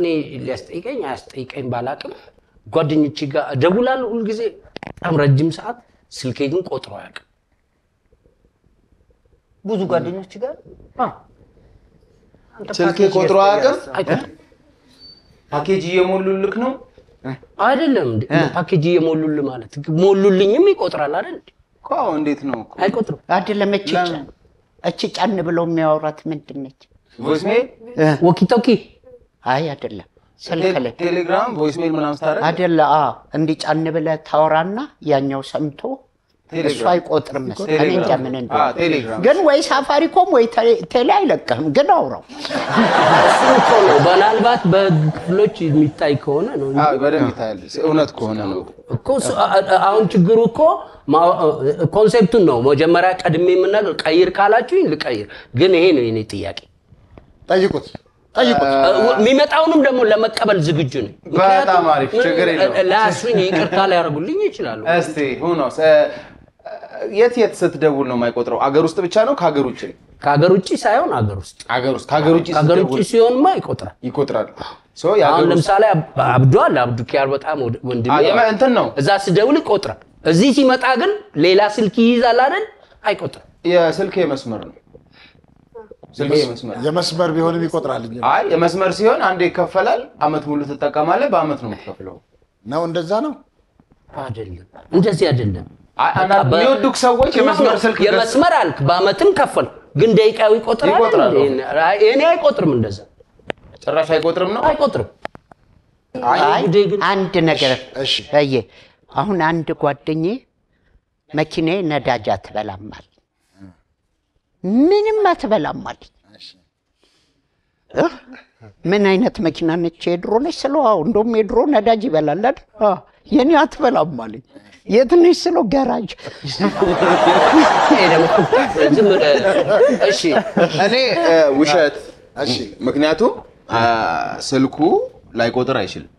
Speaker 5: እኔ ሊያስጠይቀኝ አያስጠይቀኝ ባላቅም ጓደኞቼ ጋር ደውላለሁ ሁሉ ጊዜ በጣም ረጅም ሰዓት ስልኬ ግን ቆጥሮ አያውቅም።
Speaker 8: ብዙ ጓደኞች ጋር
Speaker 4: ስልኬ ቆጥሮ አያውቅም። ፓኬጅ እየሞሉልክ ነው
Speaker 5: አይደለም? ፓኬጅ እየሞሉልህ ማለት ሞሉልኝም ይቆጥራል አይደል?
Speaker 4: እኮ እንዴት ነው እኮ
Speaker 2: አይቆጥርም አይደለም። እቺ ጫን ብለው የሚያወራት ምንድነች?
Speaker 4: ቮይስ ሜል
Speaker 5: ወኪቶኪ
Speaker 2: አይ አይደለም። ስልክ ላይ
Speaker 4: ቴሌግራም ቮይስ ሜል ምናምን ታረግ
Speaker 2: አይደለ? እንዲ ጫን ብለህ ታወራና ያኛው ሰምቶ እሱ አይቆጥርም መሰለኝ። እኔ እንጃ ምን እንደሆነ ግን ወይ ሳፋሪኮም ወይ ቴሌ አይለቅህም። ግን አውራው
Speaker 5: እሱ ነው በናልባት በክፍሎች የሚታይ ከሆነ ነው እንጂ
Speaker 4: በደንብ ይታያል። እውነት ከሆነ ነው
Speaker 5: እኮ አሁን ችግሩ እኮ ኮንሴፕቱን ነው መጀመሪያ ቀድሜ የምናገር። ቀይር ካላችሁኝ ልቀይር። ግን ይሄ ነው የኔ ጥያቄ።
Speaker 1: ጠይቁት።
Speaker 5: የሚመጣውንም ደግሞ ለመቀበል ዝግጁ ነኝ።
Speaker 4: በጣም አሪፍ ችግር የለውም።
Speaker 5: ላስሩኝ ይቅርታ ሊያደርጉልኝ ይችላሉ።
Speaker 4: እስቲ ሁኖስ የት ስትደውል ነው የማይቆጥረው? አገር ውስጥ ብቻ ነው ከሀገር ውጭ?
Speaker 5: ከሀገር ውጭ ሳይሆን አገር ውስጥ
Speaker 4: ከሀገር ውጭ
Speaker 5: ሲሆንማ ይቆጥራል። አሁን ለምሳሌ አብዱ ኪያር በጣም ወንድሜ
Speaker 4: እንትን ነው
Speaker 5: እዛ ስደውል ይቆጥራል። እዚህ ሲመጣ ግን ሌላ ስልክ ይይዛል አይደል? አይቆጥርም።
Speaker 4: የስልክ መስመር ነው
Speaker 1: የመስመር ቢሆንም ይቆጥራል እንጂ
Speaker 4: አይ የመስመር ሲሆን አንዴ ይከፈላል። አመት ሙሉ ትጠቀማለህ። በአመት ነው የምትከፍለው
Speaker 1: ነው። እንደዛ ነው
Speaker 5: አይደለም? እንደዚህ አይደለም።
Speaker 4: የሚወዱክ ሰዎች የመስመር ስልክ
Speaker 5: የመስመር አልክ በአመትም ከፈል ግን ደቂቃው ይቆጥራል። እኔ አይቆጥርም። እንደዛ
Speaker 4: ጭራሽ አይቆጥርም ነው
Speaker 5: አይቆጥርም።
Speaker 2: አንድ ነገር እሺ አሁን አንድ ጓደኛዬ መኪናዬ ነዳጅ አትበላም ማለት ምንም አትበላም ማለት ምን አይነት መኪና ነች? የድሮ ነች ስለው እንደውም የድሮ ነዳጅ ይበላል አይደል? የኔ አትበላም ማለት የት ነች ስለው ጋራጅ።
Speaker 5: እሺ
Speaker 4: እኔ ውሸት። እሺ ምክንያቱም ስልኩ ላይቆጥር አይችልም።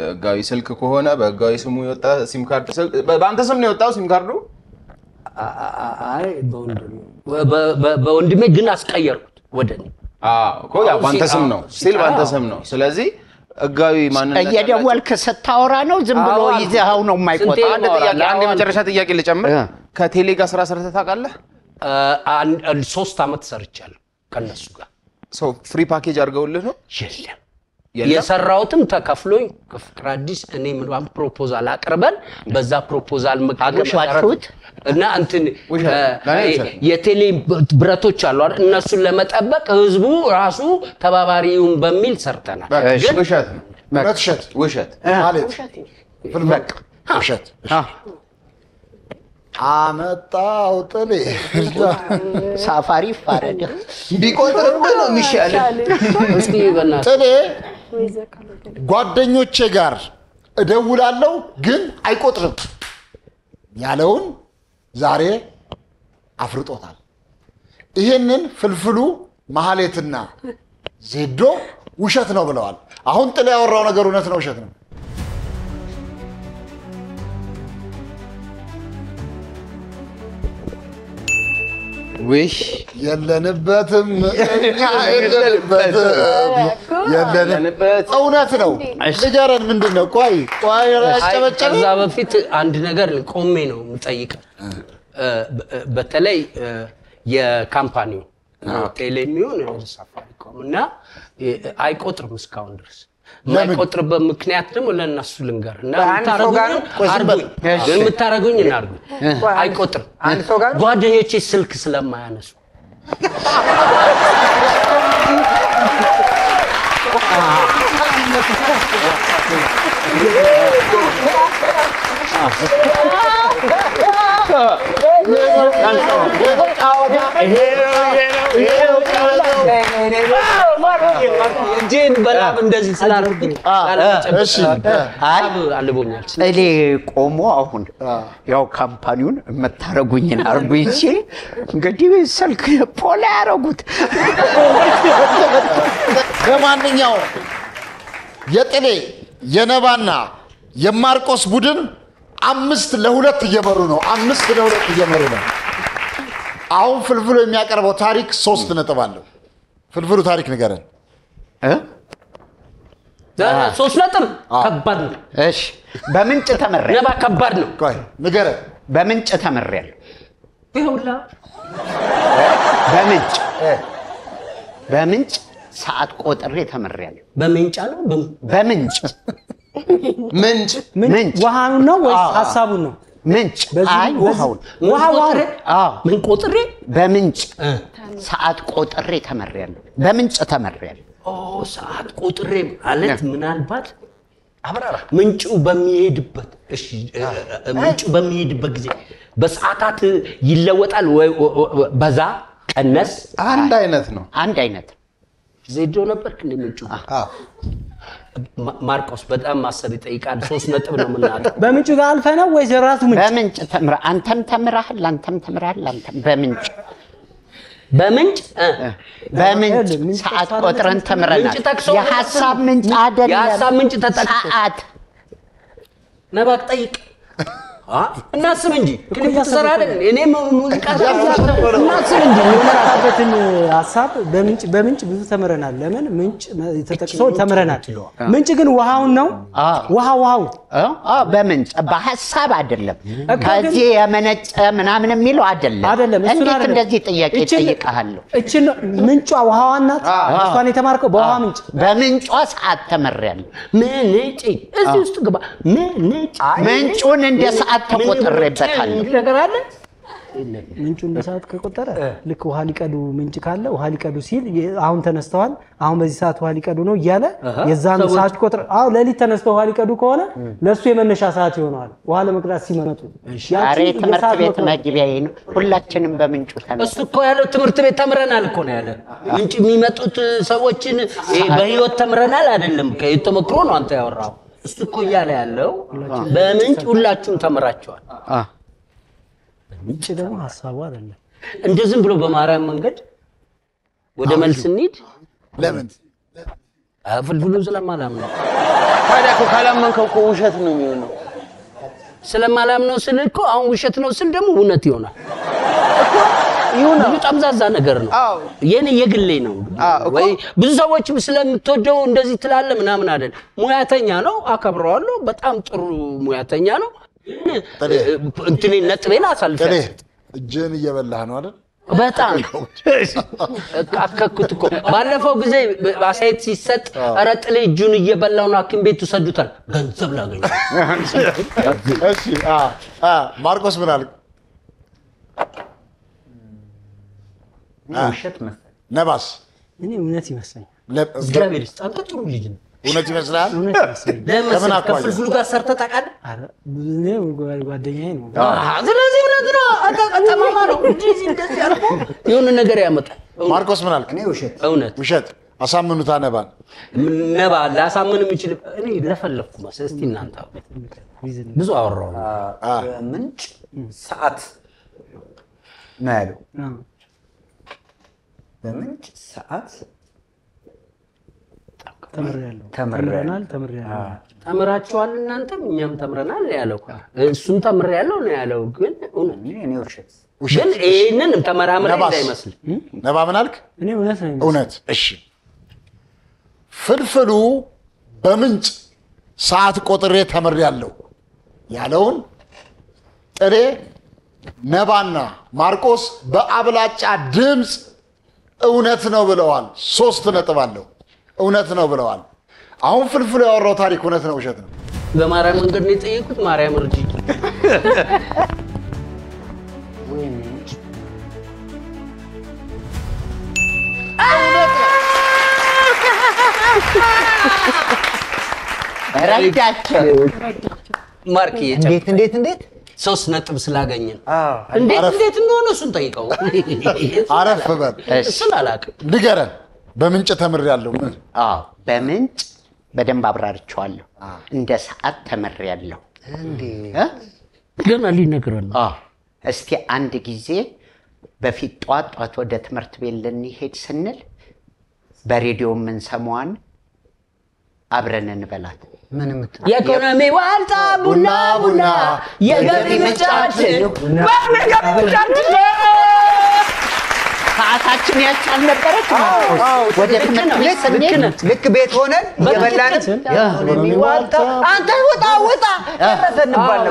Speaker 4: ህጋዊ ስልክ ከሆነ በህጋዊ ስሙ የወጣ ሲም ካርድ በአንተ ስም ነው የወጣው ሲም ካርዱ?
Speaker 5: አይ በወንድሜ ግን አስቀየርኩት ወደኔ።
Speaker 4: እኮ ያ ባንተ ስም ነው ሲል ባንተ ስም ነው። ስለዚህ ህጋዊ ማንነት
Speaker 2: እየደወልክ ስታወራ ነው ዝም ብሎ ይዘኸው ነው የማይቆጥር።
Speaker 4: አንድ የመጨረሻ ጥያቄ ልጨምር። ከቴሌ ጋር ስራ ሰርተህ ታውቃለህ?
Speaker 5: 3 አመት ሰርቻለሁ ከነሱ ጋር።
Speaker 4: ፍሪ ፓኬጅ አድርገውልህ ነው?
Speaker 5: የለም የሰራውትም ተከፍሎኝ ከፍቅር አዲስ እኔ ምንም ፕሮፖዛል አቅርበን በዛ ፕሮፖዛል
Speaker 2: አገባችሁት
Speaker 5: እና እንትን የቴሌ ብረቶች አሉ አይደል? እነሱን ለመጠበቅ ህዝቡ ራሱ ተባባሪውን በሚል ሰርተናል።
Speaker 4: ግን ውሸት
Speaker 1: ማለት ውሸት አመጣው ጥሌ
Speaker 2: ሳፋሪ ፋረደ
Speaker 4: ቢቆጥርብህ ነው የሚሻል።
Speaker 5: እስቲ በእናትህ
Speaker 1: ጥሌ ጓደኞቼ ጋር እደውላለሁ ግን አይቆጥርም ያለውን ዛሬ አፍርጦታል። ይሄንን ፍልፍሉ ማህሌትና ዜዶ ውሸት ነው ብለዋል። አሁን ጥሌ ያወራው ነገር እውነት ነው ውሸት ነው?
Speaker 2: ውሽ
Speaker 1: የለንበትም እኛ የለንበት እውነት ነው ንገረን ምንድነው ቆይ ያጨበጨበ
Speaker 5: ከዛ በፊት አንድ ነገር ቆሜ ነው የምጠይቀው በተለይ የካምፓኒው ቴሌሚውን ሳፋሪኮም እና አይቆጥርም እስካሁን ድረስ የማይቆጥርበት ምክንያት ደግሞ ለእነሱ ልንገር እና የምታረጉኝ እናርጉ አይቆጥርም ጓደኞቼ ስልክ ስለማያነሱ ጄን በላብ እንደዚህ ስላረብኝ እሺ አልቦኛል
Speaker 2: እኔ ቆሞ አሁን ያው ካምፓኒውን መታረጉኝን አርጉኝ ሲል እንግዲህ ስልክ ፖላ ያረጉት
Speaker 1: በማንኛውም የጥሌ የነባና የማርቆስ ቡድን 5-2 እየመሩ ነው 5-2 እየመሩ ነው አሁን ፍልፍሉ የሚያቀርበው ታሪክ 3 ነጥብ አለው ፍልፍሉ ታሪክ ንገረን
Speaker 5: 3 ነጥብ ከባድ ነው
Speaker 2: እሺ በምንጭ ተመረለ
Speaker 5: ነባ ከባድ ነው
Speaker 1: ቆይ ንገረን
Speaker 2: በምንጭ ተመረለ
Speaker 5: ይሁላ
Speaker 2: በምንጭ ሰዓት ቆጥሬ ተመረለ
Speaker 5: በምንጭ አለ
Speaker 2: በምንጭ
Speaker 4: ምንጭ
Speaker 9: ውሃው ነው ወይስ ሐሳቡን ነው
Speaker 2: ምንጭ አይ ውሃው
Speaker 5: ምን ቆጥሬ
Speaker 2: በምንጭ ሰዓት ቆጥሬ ተመረለ በምንጭ ተመረለ
Speaker 5: ሰዓት ቆጥሬ ማለት ምናልባት አብራራ ምንጩ በሚሄድበት እሺ ምንጩ በሚሄድበት ጊዜ በሰዓታት ይለወጣል ወይ በዛ ቀነስ
Speaker 4: አንድ አይነት ነው
Speaker 2: አንድ አይነት
Speaker 5: ዜዶ ነበር እንደ ምንጩ ማርቆስ በጣም ማሰብ ይጠይቃል 3 ነጥብ ነው ምናምን
Speaker 9: በምንጩ ጋር አልፈ ነው ወይስ ራሱ ምንጭ
Speaker 2: በምንጭ ተምራ አንተም ተምራሃል አንተም በምንጭ ሰዓት ቆጥረን ተምረናል የሐሳብ ምንጭ አይደለም
Speaker 5: የሐሳብ ምንጭ ተጠቅሶ ሰዓት ነባክ ጠይቅ እናስብ እንጂ ክሊፕ ተሰራለን እኔ ሙዚቃ
Speaker 9: እናስብ እንጂ የመራበትን ሐሳብ በምንጭ ብዙ ተምረናል ለምን ምንጭ ተጠቅሶ ተምረናል ምንጭ ግን ውሃውን ነው ውሃው
Speaker 2: በምንጭ በሐሳብ አይደለም ከዚህ የመነጨ ምናምን የሚለው አይደለም እንዴት እንደዚህ ጥያቄ ጠይቀሃለሁ
Speaker 9: እቺ ምንጯ ውሃዋን ናት እሷን የተማርከው በውሃ ምንጭ
Speaker 2: በምንጯ ሰዓት ተመረናል
Speaker 5: ምንጭ እዚህ ውስጥ ገባ
Speaker 2: ምንጩን እንደ ሰዓት ተቆጥሬበታል
Speaker 5: ነገር አለ
Speaker 9: ምንጩ እንደ ሰዓት ከቆጠረ ልክ ውሃ ሊቀዱ ምንጭ ካለ ውሃ ሊቀዱ ሲል አሁን ተነስተዋል አሁን በዚህ ሰዓት ውሃ ሊቀዱ ነው ይያለ የዛን ሰዓት ቆጥረ ለሊት ተነስተው ውሃ ሊቀዱ ከሆነ ለሱ የመነሻ ሰዓት ይሆናል ውሃ ለመቅዳት ሲመጡ
Speaker 2: ዛሬ ትምህርት ቤት መግቢያዬ ነው ሁላችንም በምንጩ ተነስተን
Speaker 5: እሱ እኮ ያለው ትምህርት ቤት ተምረናል እኮ ነው ያለ ምንጭ የሚመጡት ሰዎችን በህይወት ተምረናል አይደለም ከየተመክሮ ነው አንተ ያወራው እሱ እኮ ያለ ያለው በምንጭ ሁላችሁም ተምራችኋል
Speaker 9: ምንጭ ደግሞ ሐሳቡ አይደለም
Speaker 5: እንደዚህ ብሎ በማርያም መንገድ ወደ መልስ እንሂድ
Speaker 1: ለምን
Speaker 5: ፍልፍሉ ስለማላምነው
Speaker 4: ታዲያ እኮ ካላመንከው እኮ ውሸት ነው የሚሆነው
Speaker 5: ስለማላምነው ስል እኮ አሁን ውሸት ነው ስል ደግሞ እውነት ይሆናል ይሁን ጠምዛዛ ነገር ነው የኔ የግሌ ነው ወይ ብዙ ሰዎች ስለምትወደው እንደዚህ ትላለ ምናምን አይደል ሙያተኛ ነው አከብረዋለሁ በጣም ጥሩ ሙያተኛ ነው እንትኔ ነጥቤን አሳልፈህ
Speaker 1: እጅን እየበላህ ነው አይደል
Speaker 5: በጣም አከኩት እኮ ባለፈው ጊዜ አሳይት ሲሰጥ አረጥሌ እጁን እየበላው ነው አክም ቤት ወሰዱታል ገንዘብ ላገኝ
Speaker 1: እሺ ማርቆስ ምን አለ
Speaker 2: ውሸት መሰለኝ
Speaker 1: ነባስ
Speaker 9: እኔ እውነት ይመስለኛል
Speaker 5: እግዚአብሔር ይስጣል ጥሩ ልጅ ነው
Speaker 1: እውነት ይመስላል
Speaker 5: ለምን ከፍልፍሉ ጋር ሰርተህ ታውቃለህ
Speaker 9: አረ እኔ ጓደኛዬ ነው
Speaker 5: ስለዚህ እውነት ነው አጣጣማማ ነው እንደዚህ አልፎ የሆነ ነገር ያመጣል
Speaker 1: ማርቆስ ምን አልክ
Speaker 8: እኔ
Speaker 1: ውሸት አሳምኑታ ነባን
Speaker 5: ነባ ላሳምን የሚችል እኔ ለፈለኩ መሰለኝ እስቲ እናንተ ብዙ አወራው
Speaker 8: ምንጭ ሰዓት ነው ያለው በምንጭ ሰዓት
Speaker 9: ተምረናል።
Speaker 5: ተምራችኋል እናንተም እኛም ተምረናል ያለው እሱም ተምሬያለሁ ነው ያለው ግን
Speaker 8: እኔ ውሸት
Speaker 5: ግን ይሄንን ተመራምረ እንዳይመስል
Speaker 1: ነባ ምን አልክ?
Speaker 9: እኔ እውነት ነው።
Speaker 1: እውነት። እሺ ፍልፍሉ በምንጭ ሰዓት ቆጥሬ ተምሬያለሁ ያለውን ጥሬ ነባና ማርቆስ በአብላጫ ድምፅ እውነት ነው ብለዋል። 3 ነጥብ አለው። እውነት ነው ብለዋል። አሁን ፍልፍሉ ያወራው ታሪክ እውነት ነው ውሸት ነው?
Speaker 5: በማርያም መንገድ ነው የጠየቁት። ማርያም እርጂ ማርክ
Speaker 8: እንዴት
Speaker 5: 3 ነጥብ ስላገኘን እንዴት እንደሆነ እሱን ጠይቀው።
Speaker 1: አረፍ በል
Speaker 5: እሱን አላውቅም።
Speaker 1: ንገረን። በምንጭ ተምሬያለሁ። ምን?
Speaker 2: በምንጭ በደንብ አብራርቸዋለሁ። እንደ ሰዓት ተምሬያለሁ።
Speaker 5: ገና ሊነግረን ነው።
Speaker 2: እስቲ አንድ ጊዜ በፊት ጧት ወደ ትምህርት ቤት ልንሄድ ስንል በሬዲዮ የምንሰማዋን አብረን እንበላት።
Speaker 5: የኢኮኖሚ ዋልታ ቡና ቡና የገቢ ምንጫችን
Speaker 2: ሰዓታችን ያች አልነበረች? ወደ ትምህርት ቤት ስንሄድ
Speaker 8: ልክ ቤት ሆነን የበላን
Speaker 5: ዋልታ አንተ ውጣ ተረፈንባል።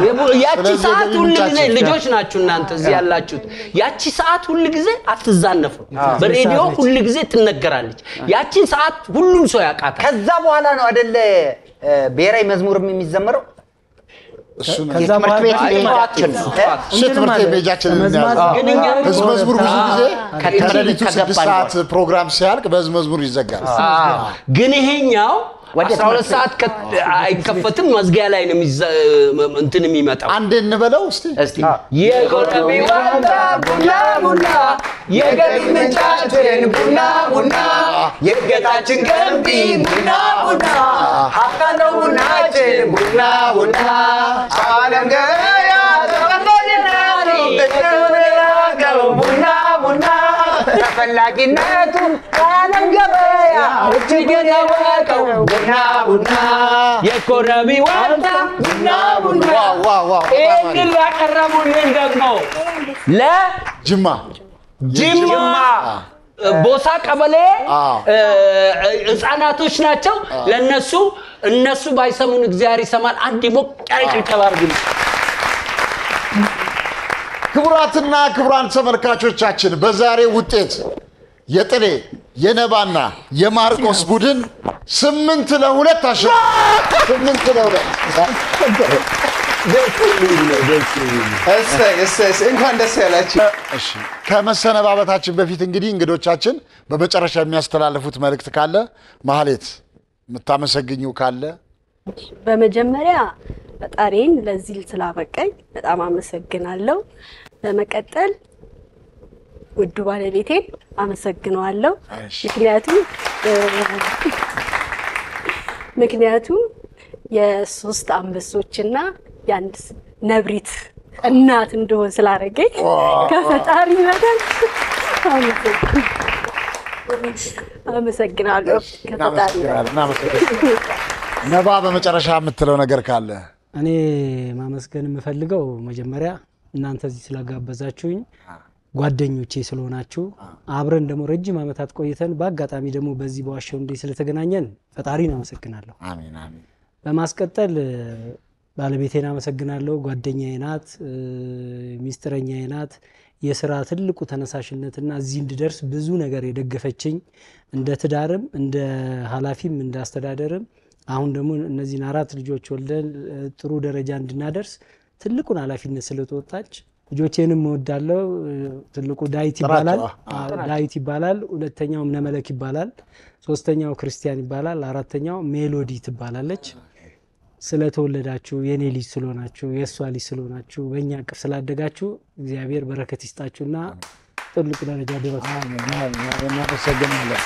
Speaker 5: ያቺ ሰዓት ሁሉ ጊዜ ልጆች ናችሁ እናንተ እዚህ ያላችሁት። ያቺ ሰዓት ሁሉ ጊዜ አትዛነፉ። በሬዲዮ ሁሉ ጊዜ ትነገራለች። ያቺን ሰዓት ሁሉም ሰው ያውቃታል።
Speaker 8: ከዛ በኋላ ነው አይደለ ብሔራዊ መዝሙርም የሚዘመረው?
Speaker 2: ትምህርት ቤት ቤጃችን
Speaker 1: ትምህርት ቤጃችን ግን እኛ ህዝብ መዝሙር ብዙ ጊዜ ከሌሊቱ 6 ሰዓት ፕሮግራም ሲያልቅ በህዝብ መዝሙር ይዘጋል።
Speaker 5: ግን ይሄኛው 12 ሰዓት አይከፈትም። መዝጊያ ላይ ነው እንትን የሚመጣው።
Speaker 1: አንዴ እንበለው እስቲ
Speaker 5: የኢኮኖሚ ዋልታ ቡና ቡና የገቢ ምንጫችን ቡና ቡና የእድገታችን ገንቢ ቡና ቡና ሀብታለው ቡናችን ቡና ቡና ዓለም ገበያ ተቀባይነቱ ቡና ቡና ተፈላጊነቱ ዓለም ገበያ እጅግ የታወቀው ቡና ቡና የኢኮኖሚ ዋልታ ቡና ቡና ይህንን ያቀረቡልን ደግሞ
Speaker 1: ለጅማ
Speaker 5: ቦሳ ቀበሌ ህፃናቶች ናቸው። ለነሱ እነሱ ባይሰሙን እግዚአብሔር ይሰማል። አንድ ሞቅ ያለ ጭብጨባ አድርጉ።
Speaker 1: ክቡራትና ክቡራን ተመልካቾቻችን በዛሬ ውጤት የጥሌ የነባና የማርቆስ ቡድን 8-2 አሸነፈ። 8-2
Speaker 4: እንኳን ደስ ያላችሁ።
Speaker 1: እሺ ከመሰነባበታችን በፊት እንግዲህ እንግዶቻችን በመጨረሻ የሚያስተላልፉት መልእክት ካለ ማህሌት የምታመሰግኙ ካለ?
Speaker 3: በመጀመሪያ ፈጣሪን ለዚህ ስላበቃኝ በጣም አመሰግናለሁ። በመቀጠል ውዱ ባለቤቴን አመሰግነዋለሁ። ምክንያቱም የ3 አንበሶችና የአንድ ነብሪት እናት እንደሆን ስላደረገኝ ከፈጣሪ በደንብ አመሰግናለሁ። ከፈጣሪ
Speaker 1: ነባ በመጨረሻ የምትለው ነገር ካለ?
Speaker 9: እኔ ማመስገን የምፈልገው መጀመሪያ እናንተ እዚህ ስላጋበዛችሁኝ ጓደኞቼ ስለሆናችሁ አብረን ደግሞ ረጅም ዓመታት ቆይተን በአጋጣሚ ደግሞ በዚህ በዋሻው እንደ ስለተገናኘን ፈጣሪን አመሰግናለሁ።
Speaker 1: አሜን አሜን።
Speaker 9: በማስቀጠል ባለቤቴን አመሰግናለሁ። ጓደኛዬ ናት፣ ሚስጥረኛዬ ናት። የሥራ ትልቁ ተነሳሽነትና እዚህ እንድደርስ ብዙ ነገር የደገፈችኝ እንደ ትዳርም እንደ ኃላፊም እንደ አስተዳደርም አሁን ደግሞ እነዚህን 4 ልጆች ወልደን ጥሩ ደረጃ እንድናደርስ ትልቁን ኃላፊነት ስለተወጣች ልጆቼንም እወዳለሁ። ትልቁ ዳዊት ይባላል፣ ሁለተኛው እምነመለክ ይባላል፣ ሶስተኛው ክርስቲያን ይባላል፣ አራተኛው ሜሎዲ ትባላለች። ስለተወለዳችሁ የኔ ልጅ ስለሆናችሁ የሷ ልጅ ስለሆናችሁ በእኛ እቅፍ ስላደጋችሁ እግዚአብሔር በረከት ይስጣችሁና ትልቁ ደረጃ ድረሱ።
Speaker 1: እናመሰግናለን።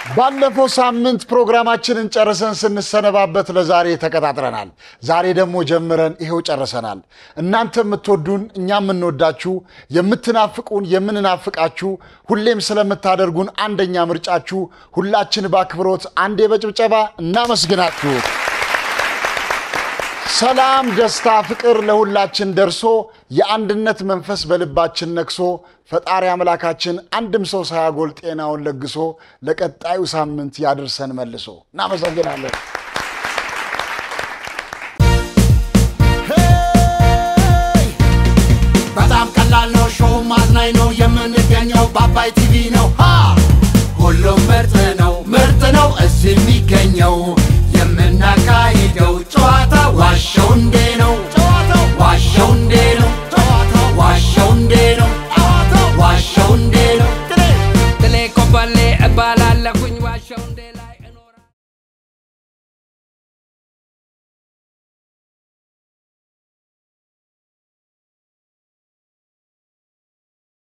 Speaker 1: ባለፈው ሳምንት ፕሮግራማችንን ጨርሰን ስንሰነባበት ለዛሬ ተቀጣጥረናል። ዛሬ ደግሞ ጀምረን ይሄው ጨርሰናል። እናንተ የምትወዱን እኛ የምንወዳችሁ የምትናፍቁን የምንናፍቃችሁ ሁሌም ስለምታደርጉን አንደኛ ምርጫችሁ ሁላችን በአክብሮት አንዴ በጭብጨባ እናመስግናችሁ። ሰላም ደስታ ፍቅር ለሁላችን ደርሶ የአንድነት መንፈስ በልባችን ነክሶ ፈጣሪ አምላካችን አንድም ሰው ሳያጎል ጤናውን ለግሶ ለቀጣዩ ሳምንት ያድርሰን መልሶ እናመሰግናለን።
Speaker 6: በጣም ቀላል ነው ሾው ማዝናኝ ነው የምንገኘው በአባይ ቲቪ ነው ሁሉም ምርጥ ነው እዚህ የሚገኘው የምናካሂደው ጨዋታ